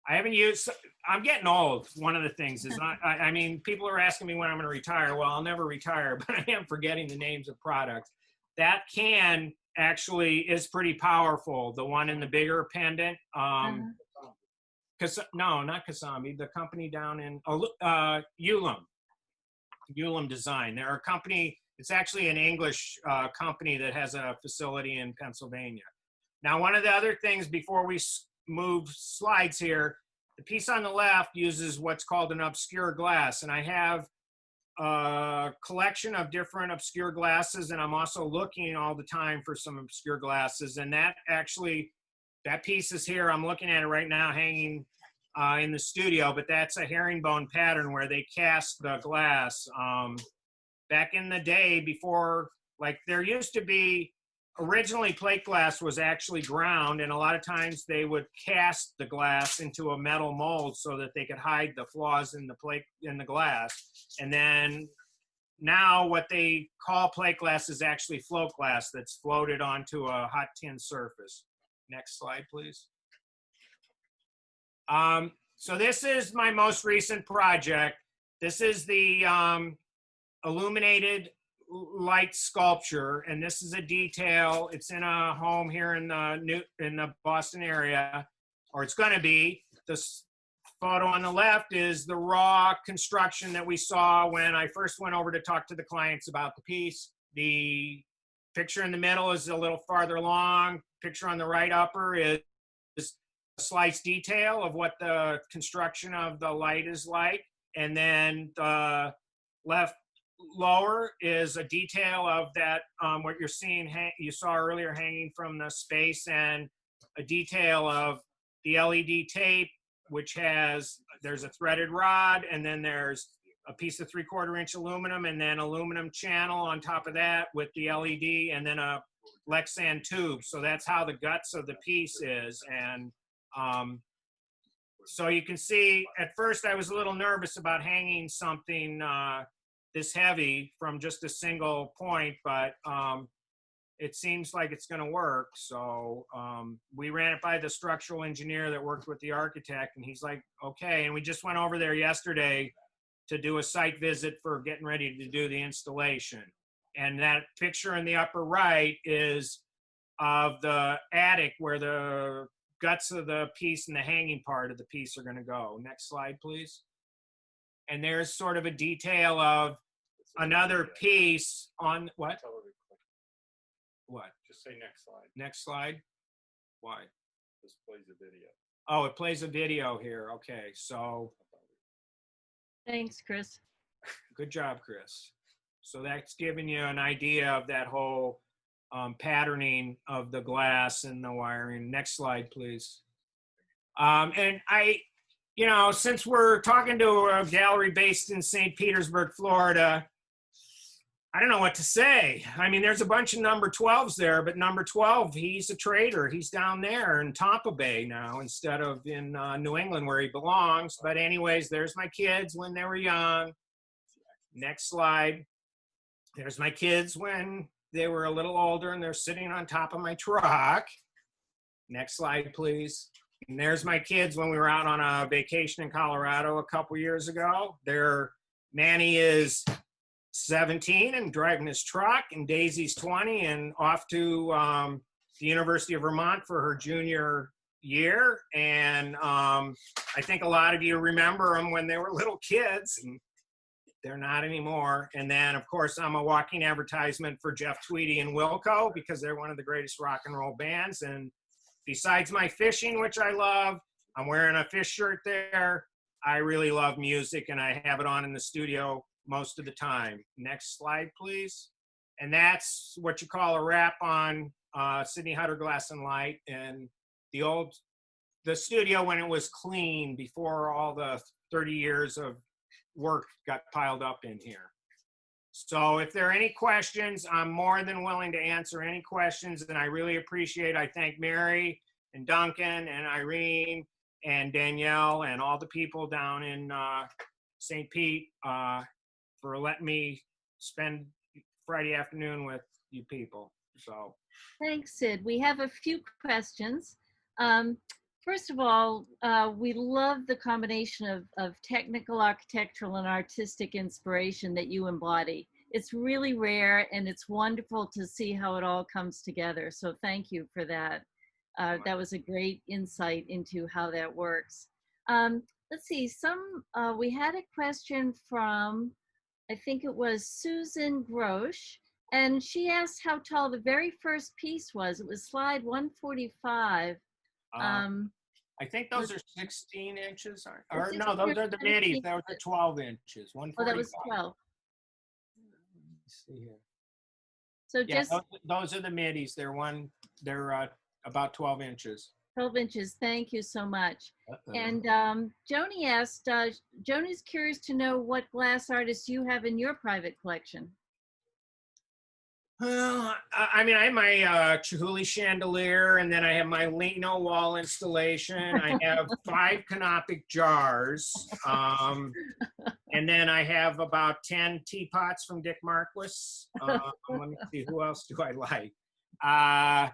I haven't used, I'm getting old. One of the things is, I mean, people are asking me when I'm going to retire. Well, I'll never retire, but I am forgetting the names of products. That can actually is pretty powerful. The one in the bigger pendant. No, not Kasami. The company down in Ulam Design. They're a company, it's actually an English company that has a facility in Pennsylvania. Now, one of the other things before we move slides here, the piece on the left uses what's called an obscure glass. And I have a collection of different obscure glasses, and I'm also looking all the time for some obscure glasses. And that actually, that piece is here. I'm looking at it right now hanging in the studio, but that's a herringbone pattern where they cast the glass. Back in the day before, like there used to be, originally plate glass was actually ground, and a lot of times they would cast the glass into a metal mold so that they could hide the flaws in the plate, in the glass. And then now what they call plate glass is actually float glass that's floated onto a hot tin surface. Next slide, please. So this is my most recent project. This is the illuminated light sculpture, and this is a detail. It's in a home here in the Boston area, or it's going to be. This photo on the left is the raw construction that we saw when I first went over to talk to the clients about the piece. The picture in the middle is a little farther along. Picture on the right upper is a slice detail of what the construction of the light is like, and then the left lower is a detail of that, what you're seeing, you saw earlier hanging from the space, and a detail of the LED tape, which there's a threaded rod, and then there's a piece of 3/4 inch aluminum, and then aluminum channel on top of that with the LED, and then a Lexan tube. So that's how the guts of the piece is. And so you can see, at first I was a little nervous about hanging something this heavy from just a single point, but it seems like it's going to work. So we ran it by the structural engineer that worked with the architect, and he's like, okay. And we just went over there yesterday to do a site visit for getting ready to do the installation. And that picture in the upper right is of the attic where the guts of the piece and the hanging part of the piece are going to go. Next slide, please. And there's sort of a detail of another piece on what? What? Just say next slide. Next slide. Why? This plays a video. Oh, it plays a video here. Okay, so. Thanks, Chris. Good job, Chris. So that's giving you an idea of that whole patterning of the glass and the wiring. Next slide, please. And you know, since we're talking to a gallery based in St. Petersburg, Florida, I don't know what to say. I mean, there's a bunch of number 12s there, but number 12, he's a trader. He's down there in Tampa Bay now instead of in New England where he belongs. But anyways, there's my kids when they were young. Next slide. There's my kids when they were a little older and they're sitting on top of my truck. Next slide, please. And there's my kids when we were out on a vacation in Colorado a couple years ago. Manny is 17 and driving his truck, and Daisy's 20 and off to the University of Vermont for her junior year. And I think a lot of you remember them when they were little kids, and they're not anymore. And then, of course, I'm a walking advertisement for Jeff Tweedy and Wilco because they're one of the greatest rock and roll bands. And besides my fishing, which I love, I'm wearing a fish shirt there. I really love music, and I have it on in the studio most of the time. Next slide, please. And that's what you call a wrap on Sidney Hutter Glass and Light. And the studio when it was clean before all the 30 years of work got piled up in here. So if there are any questions, I'm more than willing to answer any questions, and I really appreciate, I thank Mary and Duncan and Irene and Danielle and all the people down in St. Pete for letting me spend Friday afternoon with you people. So Thanks, Sid. We have a few questions. First of all, we love the combination of technical, architectural, and artistic inspiration that you embody. It's really rare, and it's wonderful to see how it all comes together. So thank you for that. That was a great insight into how that works. Let's see, we had a question from, I think it was Susan Grosh, and she asked how tall the very first piece was. It was slide 145. I think those are 16 inches, or 16 no, those or are the middies. 17 Those are 12 inches. Oh, that was 145. 12. Let's see here. So Yeah, just those are the middies. They're about 12 inches. 12 inches. Thank you so much. Uh-oh. And Joni asked, Joni's curious to know what glass artists you have in your private collection. Well, I mean, I have my Chihuly chandelier, and then I have my Lino wall installation. I have 5 canopic jars, and then I have about 10 teapots from Dick Marquis. Let me see, who else do I like? I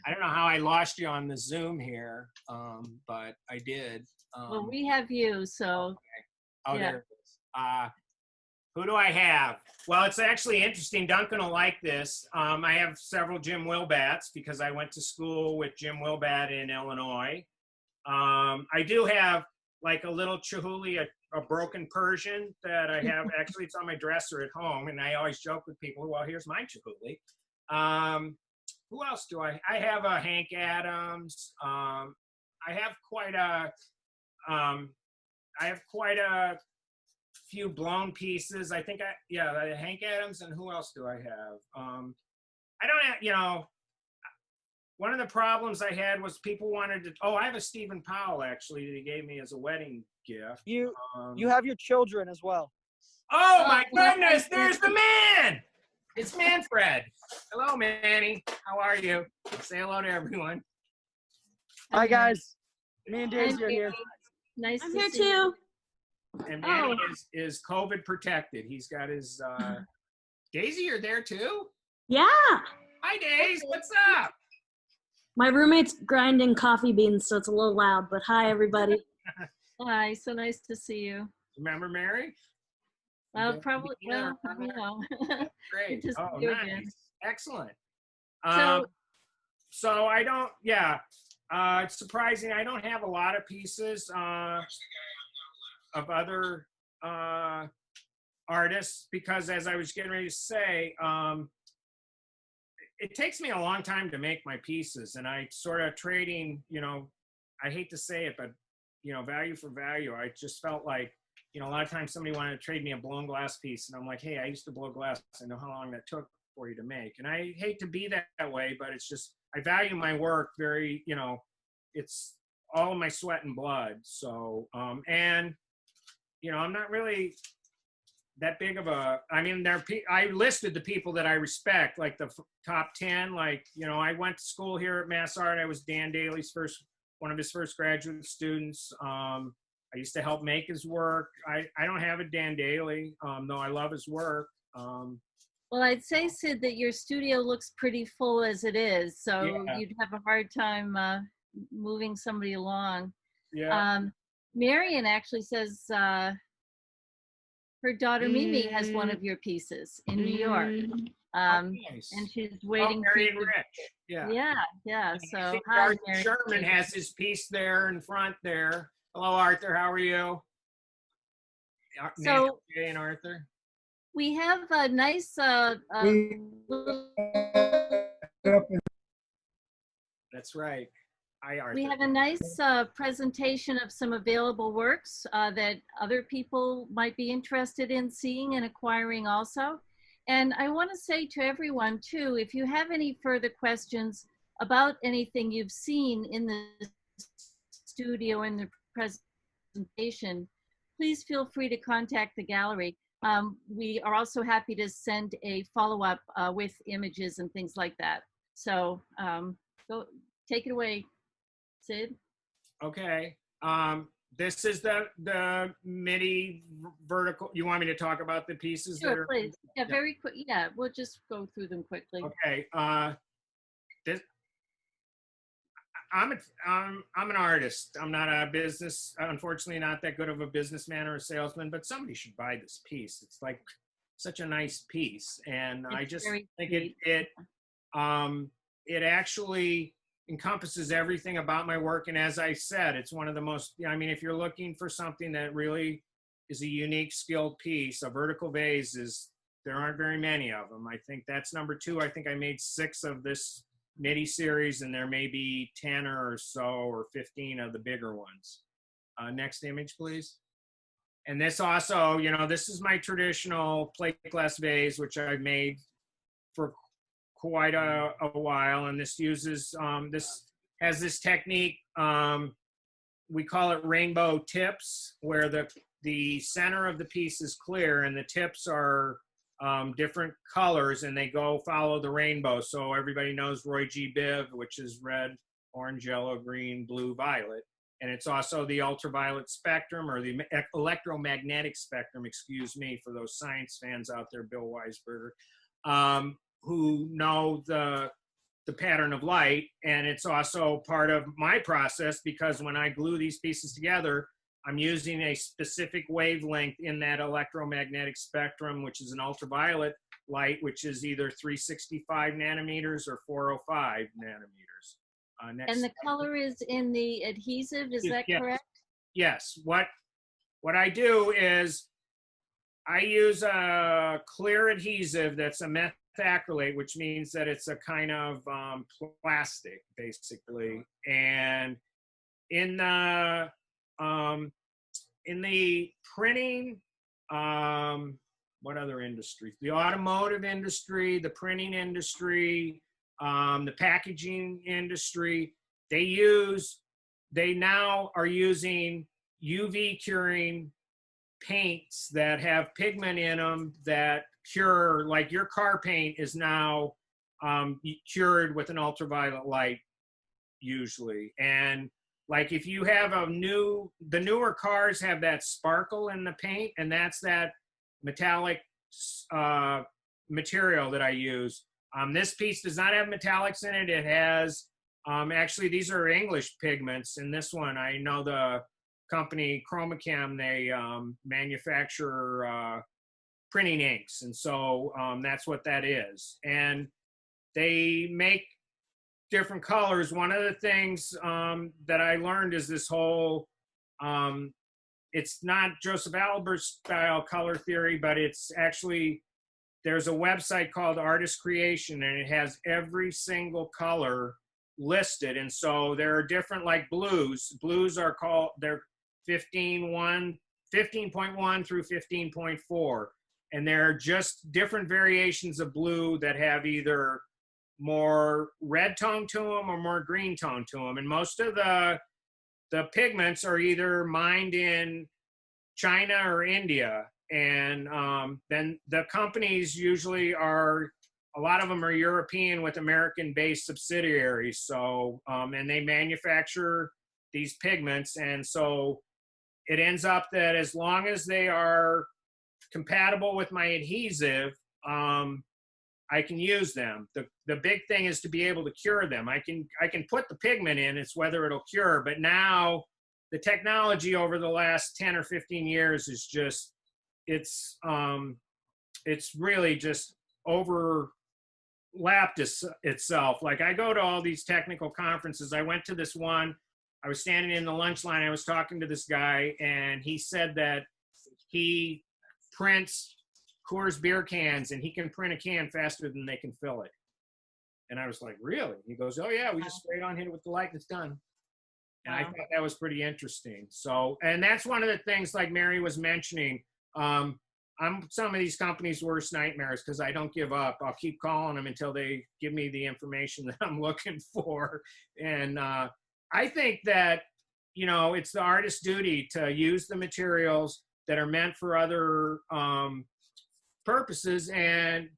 don't know how I lost you on the Zoom here, but I did. Well, we have you, so. Okay. Oh, yeah. there it is. Who do I have? Well, it's actually interesting. Duncan will like this. I have several Jim Wilbats because I went to school with Jim Wilbat in Illinois. I do have like a little Chihuly, a broken Persian that I have. Actually, it's on my dresser at home, and I always joke with people, well, here's my Chihuly. Who else do I have a Hank Adams. I have quite a few blown pieces. I think Hank Adams, and who else do I have? I don't have, one of the problems I had was people wanted to, I have a Stephen Powell actually that he gave me as a wedding gift. You have your children as well. Oh my goodness, there's the man! It's Manfred. Hello, Manny. How are you? Say hello to everyone. Hi guys. Me and Daisy are here. Nice I'm to here see you. too. And Manny is COVID protected. He's got his, Daisy, you're there too? Yeah. Hi, Daisy. What's up? My roommate's grinding coffee beans, so it's a little loud, but hi, everybody. Hi, so nice to see you. Remember Mary? Well, probably, well, I don't know. Great. Good to see Oh, you nice. again. Excellent. So, I don't, it's surprising. I don't have a lot of pieces of other artists because, as I was getting ready to say, it takes me a long time to make my pieces, and I sort of trading, I hate to say it, but, value for value. I just felt like, a lot of times somebody wanted to trade me a blown glass piece, and I'm like, hey, I used to blow glass. I know how long that took for you to make. And I hate to be that way, but it's just, I value my work very, it's all of my sweat and blood. So, and, I'm not really that big of a, I mean, I listed the people that I respect, like the top 10, like, I went to school here at Mass Art. I was Dan Daly's one of his first graduate students. I used to help make his work. I don't have a Dan Daly, though I love his work. well, I'd say, Sid, that your studio looks pretty full as it is, so Yeah. you'd have a hard time moving somebody along. Yeah. Marion actually says her daughter Mimi has one of your pieces in New York. Nice. And she's waiting for Marion you. Rich. Yeah. Yeah. I So think hi, Arthur Marion. Sherman has his piece there in front there. Hello, Arthur. How are you? So Jay and Arthur. we have a nice That's right. Hi, Arthur. we have a nice presentation of some available works that other people might be interested in seeing and acquiring also. And I want to say to everyone too, if you have any further questions about anything you've seen in the studio in the presentation, please feel free to contact the gallery. We are also happy to send a follow-up with images and things like that. So go take it away, Sid. Okay. This is the MIDI vertical. You want me to talk about the pieces that Sure, are? please. Yeah, very quick. Yeah, we'll just go through them quickly. Okay. I'm an artist. I'm not a business, unfortunately, not that good of a businessman or a salesman, but somebody should buy this piece. It's like such a nice piece. And I It's just very think sweet. it actually encompasses everything about my work. And as I said, it's one of the most, I mean, if you're looking for something that really is a unique skilled piece, a vertical vase there aren't very many of them. I think that's number 2. I think I made 6 of this mini series, and there may be 10 or so or 15 of the bigger ones. Next image, please. And this also, this is my traditional plate glass vase, which I've made for quite a while. And this uses, this has this technique, we call it rainbow tips, where the center of the piece is clear and the tips are different colors, and they follow the rainbow. So everybody knows Roy G. Biv, which is red, orange, yellow, green, blue, violet. And it's also the ultraviolet spectrum, or the electromagnetic spectrum, excuse me, for those science fans out there, Bill Weisberger, who know the pattern of light. And it's also part of my process, because when I glue these pieces together, I'm using a specific wavelength in that electromagnetic spectrum, which is an ultraviolet light, which is either 365 nanometers or 405 nanometers. Next And the slide. color is in the adhesive, is that Yes. correct? Yes. What I do is I use a clear adhesive that's a methacrylate, which means that it's a kind of plastic, basically. And in the printing, what other industries? The automotive industry, the printing industry, the packaging industry, they now are using UV curing paints that have pigment in them that cure, like your car paint is now cured with an ultraviolet light usually. And like if you have the newer cars have that sparkle in the paint, and that's that metallic material that I use. This piece does not have metallics in it. It has, actually these are English pigments. And this one, I know the company Chromachem, they manufacture printing inks. And so that's what that is. And they make different colors. One of the things that I learned is this whole, it's not Joseph Albert style color theory, but it's actually, there's a website called Artist Creation, and it has every single color listed. And so there are different, like blues. Blues are called, they're 15.1 through 15.4. And there are just different variations of blue that have either more red tone to them or more green tone to them. And most of the pigments are either mined in China or India. And then the companies usually are, a lot of them are European with American-based subsidiaries. So, and they manufacture these pigments. And so it ends up that as long as they are compatible with my adhesive, I can use them. The big thing is to be able to cure them. I can put the pigment in, it's whether it'll cure. But now the technology over the last 10 or 15 years is just, it's really just overlapped itself. Like I go to all these technical conferences. I went to this one, I was standing in the lunch line, I was talking to this guy, and he said that he prints Coors beer cans, and he can print a can faster than they can fill it. And I was like, really? He goes, oh yeah, we just spray it on, hit it with the light, and it's done. And I thought that was pretty interesting. So, and that's one of the things, like Mary was mentioning, I'm some of these companies' worst nightmares, because I don't give up. I'll keep calling them until they give me the information that I'm looking for. And I think that, it's the artist's duty to use the materials that are meant for other purposes, and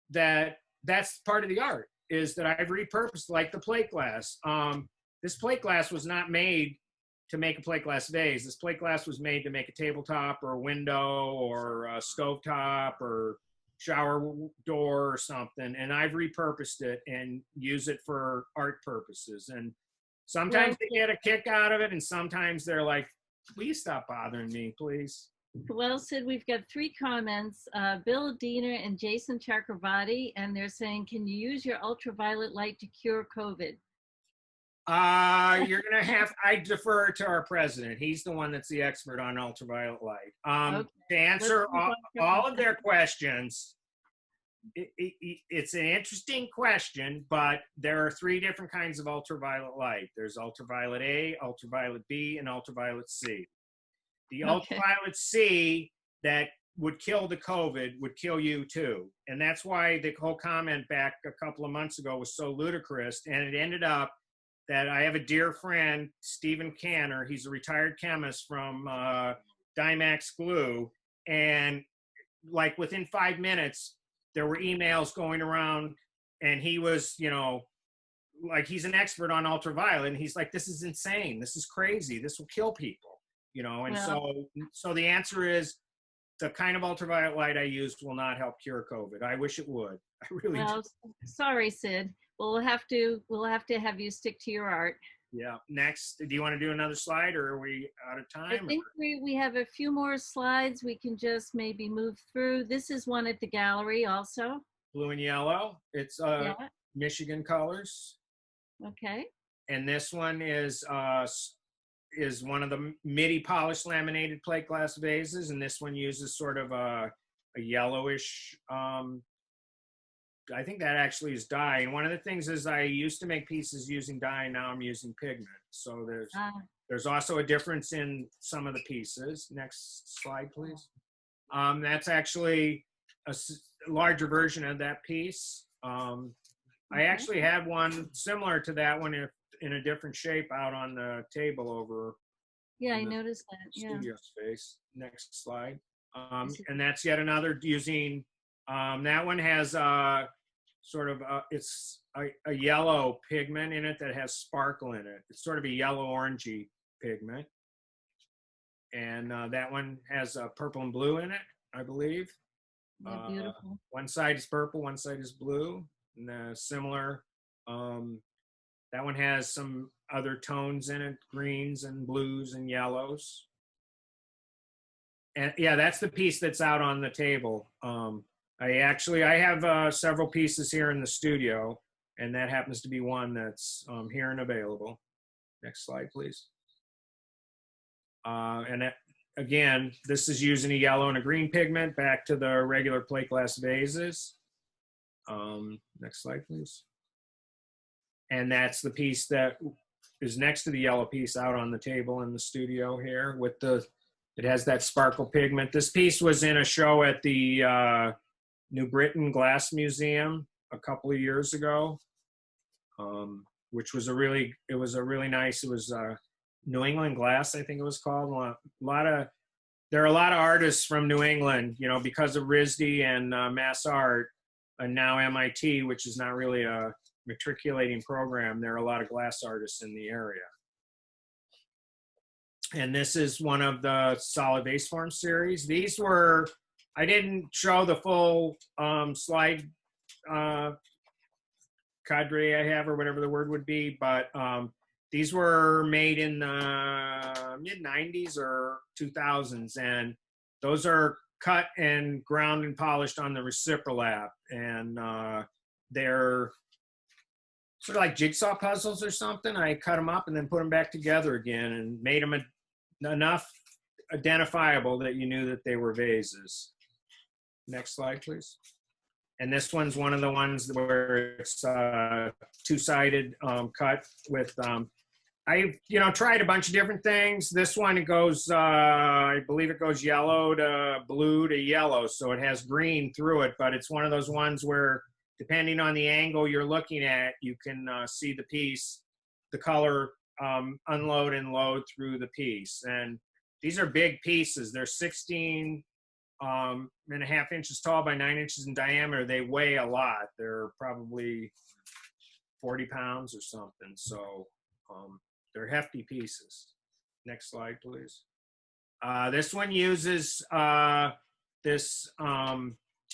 that's part of the art, is that I've repurposed, like the plate glass. This plate glass was not made to make a plate glass vase. This plate glass was made to make a tabletop or a window or a stovetop or shower door or something. And I've repurposed it and use it for art purposes. And Sometimes they get a kick out of it, and sometimes they're like, please stop bothering me, please. Well, Sid, we've got 3 comments. Bill Diener and Jason Chakravarti, and they're saying, can you use your ultraviolet light to cure COVID? You're gonna have. I defer to our president. He's the one that's the expert on ultraviolet light. Okay. To answer Let's move on from all that. of their questions, it's an interesting question, but there are 3 different kinds of ultraviolet light. There's ultraviolet A, ultraviolet B, and ultraviolet C. The Okay. ultraviolet C that would kill the COVID would kill you too. And that's why the whole comment back a couple of months ago was so ludicrous. And it ended up that I have a dear friend, Stephen Canner. He's a retired chemist from Dymax Glue. And like within 5 minutes, there were emails going around, and he was, like, he's an expert on ultraviolet. And he's like, this is insane. This is crazy. This will kill people. And so the answer is the kind of ultraviolet light I use will not help cure COVID. I wish it would. I really do. Sorry, Sid. Well, we'll have to have you stick to your art. Yeah. Next, do you want to do another slide, or are we out of time? I think we have a few more slides. We can just maybe move through. This is one at the gallery also. Blue and yellow. It's Yeah. Michigan colors. Okay. And this one is one of the MIDI polished laminated plate glass vases, and this one uses sort of a yellowish, I think that actually is dye. And one of the things is I used to make pieces using dye, and now I'm using pigment. So there's also a difference in some of the pieces. Next slide, please. That's actually a larger version of that piece. I actually have one similar to that one in a different shape out on the table over. Yeah, I noticed that. Yeah. Studio space. Next slide. And that's yet another using. That one has sort of it's a yellow pigment in it that has sparkle in it. It's sort of a yellow orangey pigment. And that one has purple and blue in it, I believe. Yeah, beautiful. One side is purple, one side is blue. And similar. That one has some other tones in it, greens and blues and yellows. And yeah, that's the piece that's out on the table. I have several pieces here in the studio, and that happens to be one that's here and available. Next slide, please. Again, this is using a yellow and a green pigment back to the regular plate glass vases. Next slide, please. And that's the piece that is next to the yellow piece out on the table in the studio here with it has that sparkle pigment. This piece was in a show at the New Britain Glass Museum a couple of years ago, which was it was nice, it was New England Glass, I think it was called. There are a lot of artists from New England, because of RISD and Mass Art, and now MIT, which is not really a matriculating program. There are a lot of glass artists in the area. And this is one of the solid vase form series. These were, I didn't show the full slide cadre I have, or whatever the word would be, but these were made in the mid-90s or 2000s, and those are cut and ground and polished on the reciprolab, and they're sort of like jigsaw puzzles or something. I cut them up and then put them back together again and made them enough identifiable that you knew that they were vases. Next slide, please. And this one's one of the ones where it's two-sided cut with, I've tried a bunch of different things. This one, it goes, I believe it goes yellow to blue to yellow, so it has green through it, but it's one of those ones where depending on the angle you're looking at, you can see the piece, the color unload and load through the piece. And these are big pieces. They're 16 and a half inches tall by 9 inches in diameter. They weigh a lot. They're probably 40 pounds or something. So they're hefty pieces. Next slide, please. This one uses this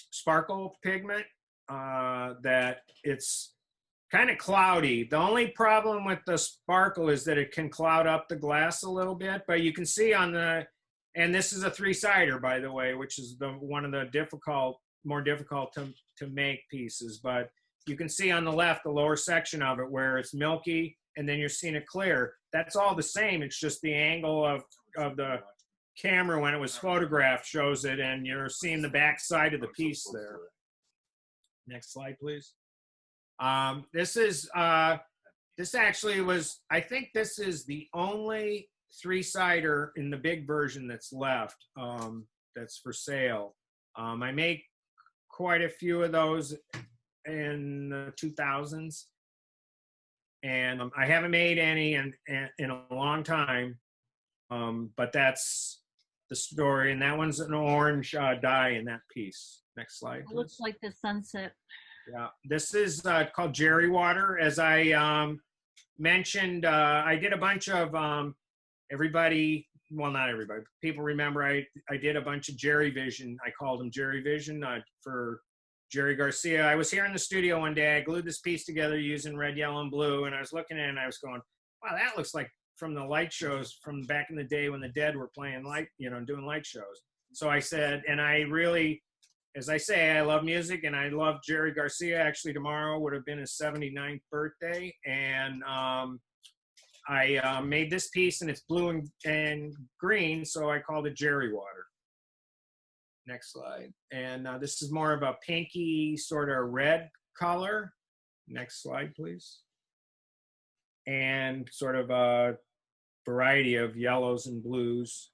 sparkle pigment that it's kind of cloudy. The only problem with the sparkle is that it can cloud up the glass a little bit, but you can see on the, and this is a 3-sider, by the way, which is one of the more difficult to make pieces, but you can see on the left, the lower section of it where it's milky and then you're seeing it clear. That's all the same. It's just the angle of the camera when it was photographed shows it, and you're seeing the back side of the piece there. Next slide, please. This actually was, I think this is the only 3-sider in the big version that's left, that's for sale. I make quite a few of those in the 2000s, and I haven't made any in a long time, but that's the story, and that one's an orange dye in that piece. Next slide, It please. looks like the sunset. Yeah, this is called Jerry Water. As I mentioned, I did a bunch of everybody, well, not everybody, people remember I did a bunch of Jerry Vision. I called them Jerry Vision for Jerry Garcia. I was here in the studio one day. I glued this piece together using red, yellow, and blue, and I was looking at it and I was going, wow, that looks like from the light shows from back in the day when the Dead were playing light, doing light shows. So I said, and I really, as I say, I love music and I love Jerry Garcia. Actually, tomorrow would have been his 79th birthday. And I made this piece and it's blue and green, so I called it Jerry Water. Next slide. And this is more of a pinky sort of red color. Next slide, please. And sort of a variety of yellows and blues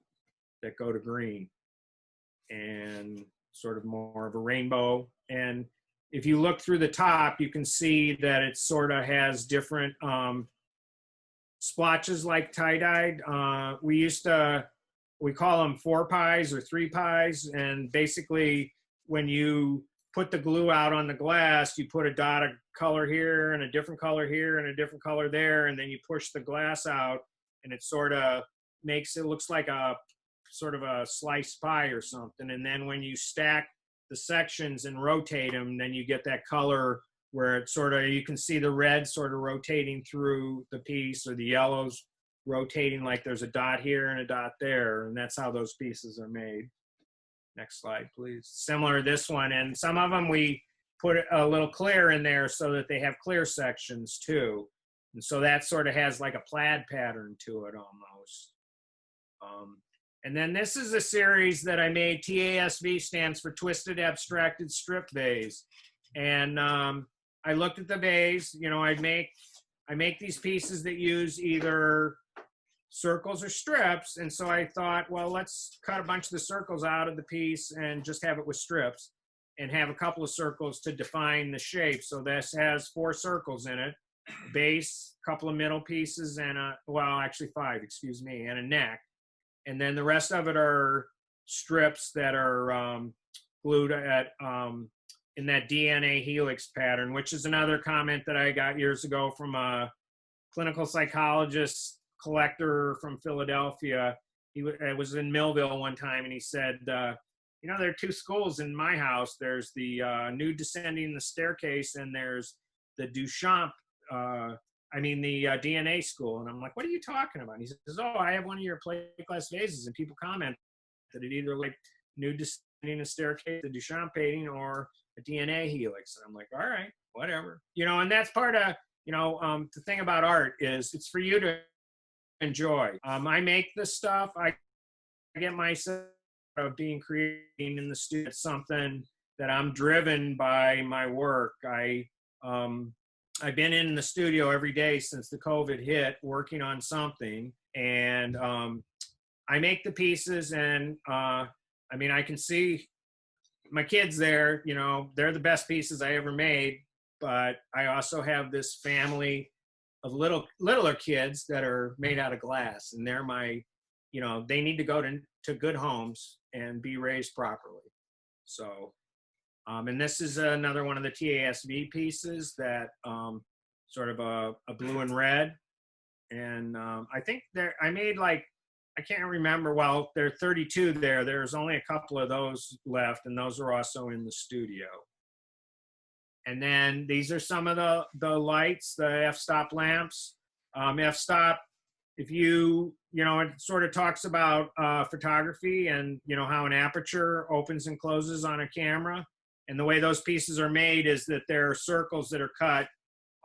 that go to green. And sort of more of a rainbow. And if you look through the top, you can see that it sort of has different splotches like tie-dyed. We call them 4 pies or 3 pies. And basically when you put the glue out on the glass, you put a dot of color here and a different color here and a different color there. And then you push the glass out and it sort of makes it looks like a sort of a sliced pie or something. And then when you stack the sections and rotate them, then you get that color where it sort of, you can see the red sort of rotating through the piece, or the yellows rotating like there's a dot here and a dot there. And that's how those pieces are made. Next slide, please. Similar to this one. And some of them we put a little clear in there so that they have clear sections too. And so that sort of has like a plaid pattern to it almost. And then this is a series that I made. TASV stands for Twisted Abstracted Strip Vase. And I looked at the vase, I make these pieces that use either circles or strips. And so I thought, well, let's cut a bunch of the circles out of the piece and just have it with strips and have a couple of circles to define the shape. So this has 4 circles in it, base, couple of middle pieces, and actually 5, excuse me, and a neck. And then the rest of it are strips that are glued at in that DNA helix pattern, which is another comment that I got years ago from a clinical psychologist collector from Philadelphia. I was in Millville one time, and he said, there are 2 schools in my house. There's the nude descending the staircase, and there's the Duchamp, the DNA school. And I'm like, what are you talking about? And he says, oh, I have one of your plate glass vases, and people comment that it either like nude descending the staircase, the Duchamp painting, or a DNA helix. And I'm like, all right, whatever. And that's part of, the thing about art is it's for you to enjoy. I make this stuff. I get myself of being creating in the studio. It's something that I'm driven by my work. I've been in the studio every day since the COVID hit, working on something. And I make the pieces, and I can see my kids there, they're the best pieces I ever made. But I also have this family of littler kids that are made out of glass, and they're my, they need to go to good homes and be raised properly. So, and this is another one of the TASV pieces that sort of a blue and red. And I think I made I can't remember, well, there are 32 there. There's only a couple of those left, and those are also in the studio. And then these are some of the lights, the f-stop lamps. F-stop, if you know, it sort of talks about photography and, you know, how an aperture opens and closes on a camera. And the way those pieces are made is that there are circles that are cut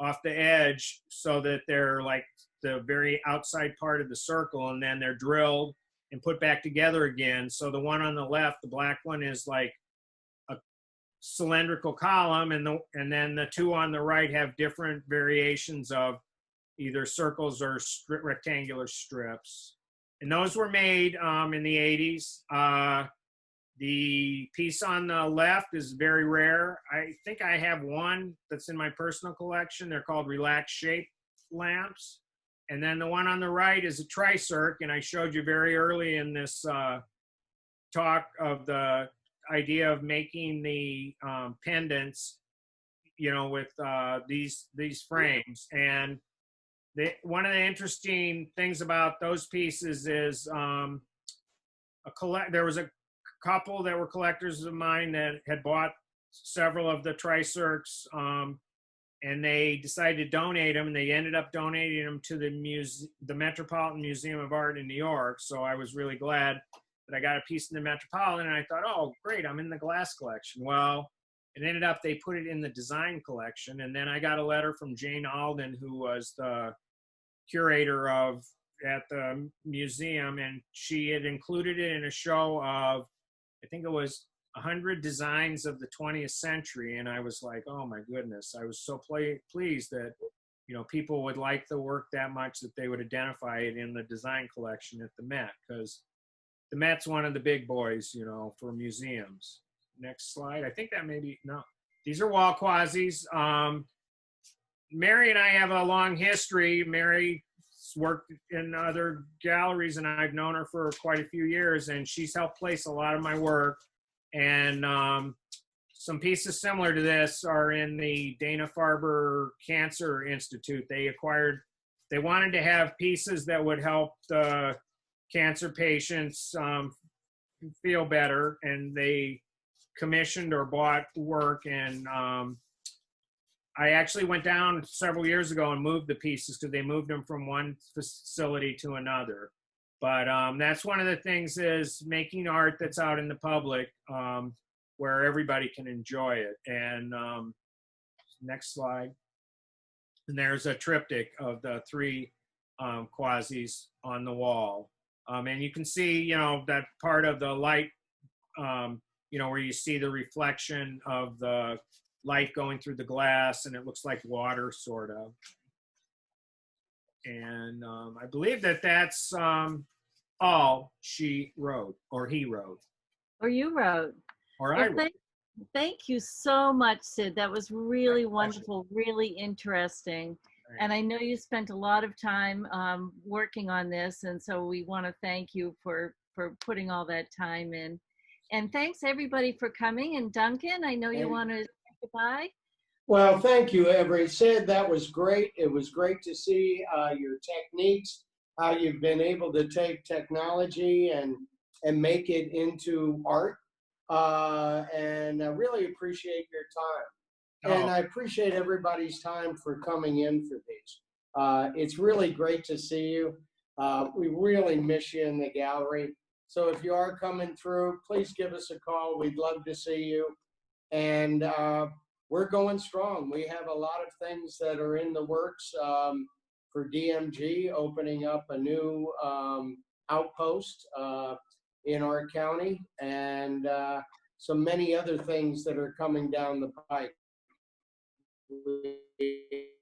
off the edge so that they're like the very outside part of the circle, and then they're drilled and put back together again. So the one on the left, the black one, is like a cylindrical column, and then the two on the right have different variations of either circles or rectangular strips. And those were made in the 80s. The piece on the left is very rare. I think I have one that's in my personal collection. They're called relaxed shape lamps. And then the one on the right is a tri-circ, and I showed you very early in this talk of the idea of making the pendants, you know, with these frames. And one of the interesting things about those pieces is there was a couple that were collectors of mine that had bought several of the tri-circs, and they decided to donate them, and they ended up donating them to the Metropolitan Museum of Art in New York. So I was really glad that I got a piece in the Metropolitan, and I thought, oh, great, I'm in the glass collection. Well, it ended up they put it in the design collection, and then I got a letter from Jane Alden, who was the curator at the museum, and she had included it in a show of, I think it was 100 designs of the 20th century. And I was like, oh my goodness, I was so pleased that, you know, people would like the work that much that they would identify it in the design collection at the Met, because the Met's one of the big boys, you know, for museums. Next slide. I think that maybe, no, these are wall quasis. Mary and I have a long history. Mary worked in other galleries, and I've known her for quite a few years, and she's helped place a lot of my work. And some pieces similar to this are in the Dana-Farber Cancer Institute. They wanted to have pieces that would help the cancer patients feel better, and they commissioned or bought work. And I actually went down several years ago and moved the pieces, because they moved them from one facility to another. But that's one of the things, is making art that's out in the public, where everybody can enjoy it. And next slide. And there's a triptych of the three quasis on the wall. And you can see, you know, that part of the light, you know, where you see the reflection of the light going through the glass, and it looks like water, sort of. And I believe that that's all she wrote, or he wrote. Or you wrote. Or Well, I wrote. Thank you so much, Sid. That was really wonderful, really interesting. And I know you spent a lot of time working on this, and so we want to thank you for putting all that time in. And thanks everybody for coming. And Duncan, I know you want to say goodbye. Well, thank you, Everett. Sid, that was great. It was great to see your techniques, how you've been able to take technology and make it into art. And I really appreciate your time. And I appreciate everybody's time for coming in for these. It's really great to see you. We really miss you in the gallery. So if you are coming through, please give us a call. We'd love to see you. And we're going strong. We have a lot of things that are in the works for DMG, opening up a new outpost in our county, and so many other things that are coming down the pike. We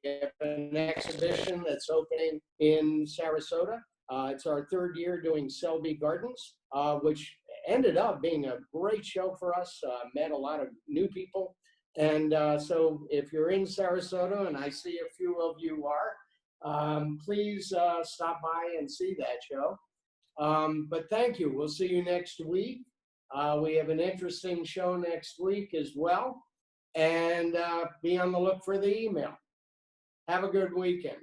have an exhibition that's opening in Sarasota. It's our third year doing Selby Gardens, which ended up being a great show for us. Met a lot of new people. And so if you're in Sarasota, and I see a few of you are, please stop by and see that show. But thank you. We'll see you next week. We have an interesting show next week as well. And be on the look for the email. Have a good weekend.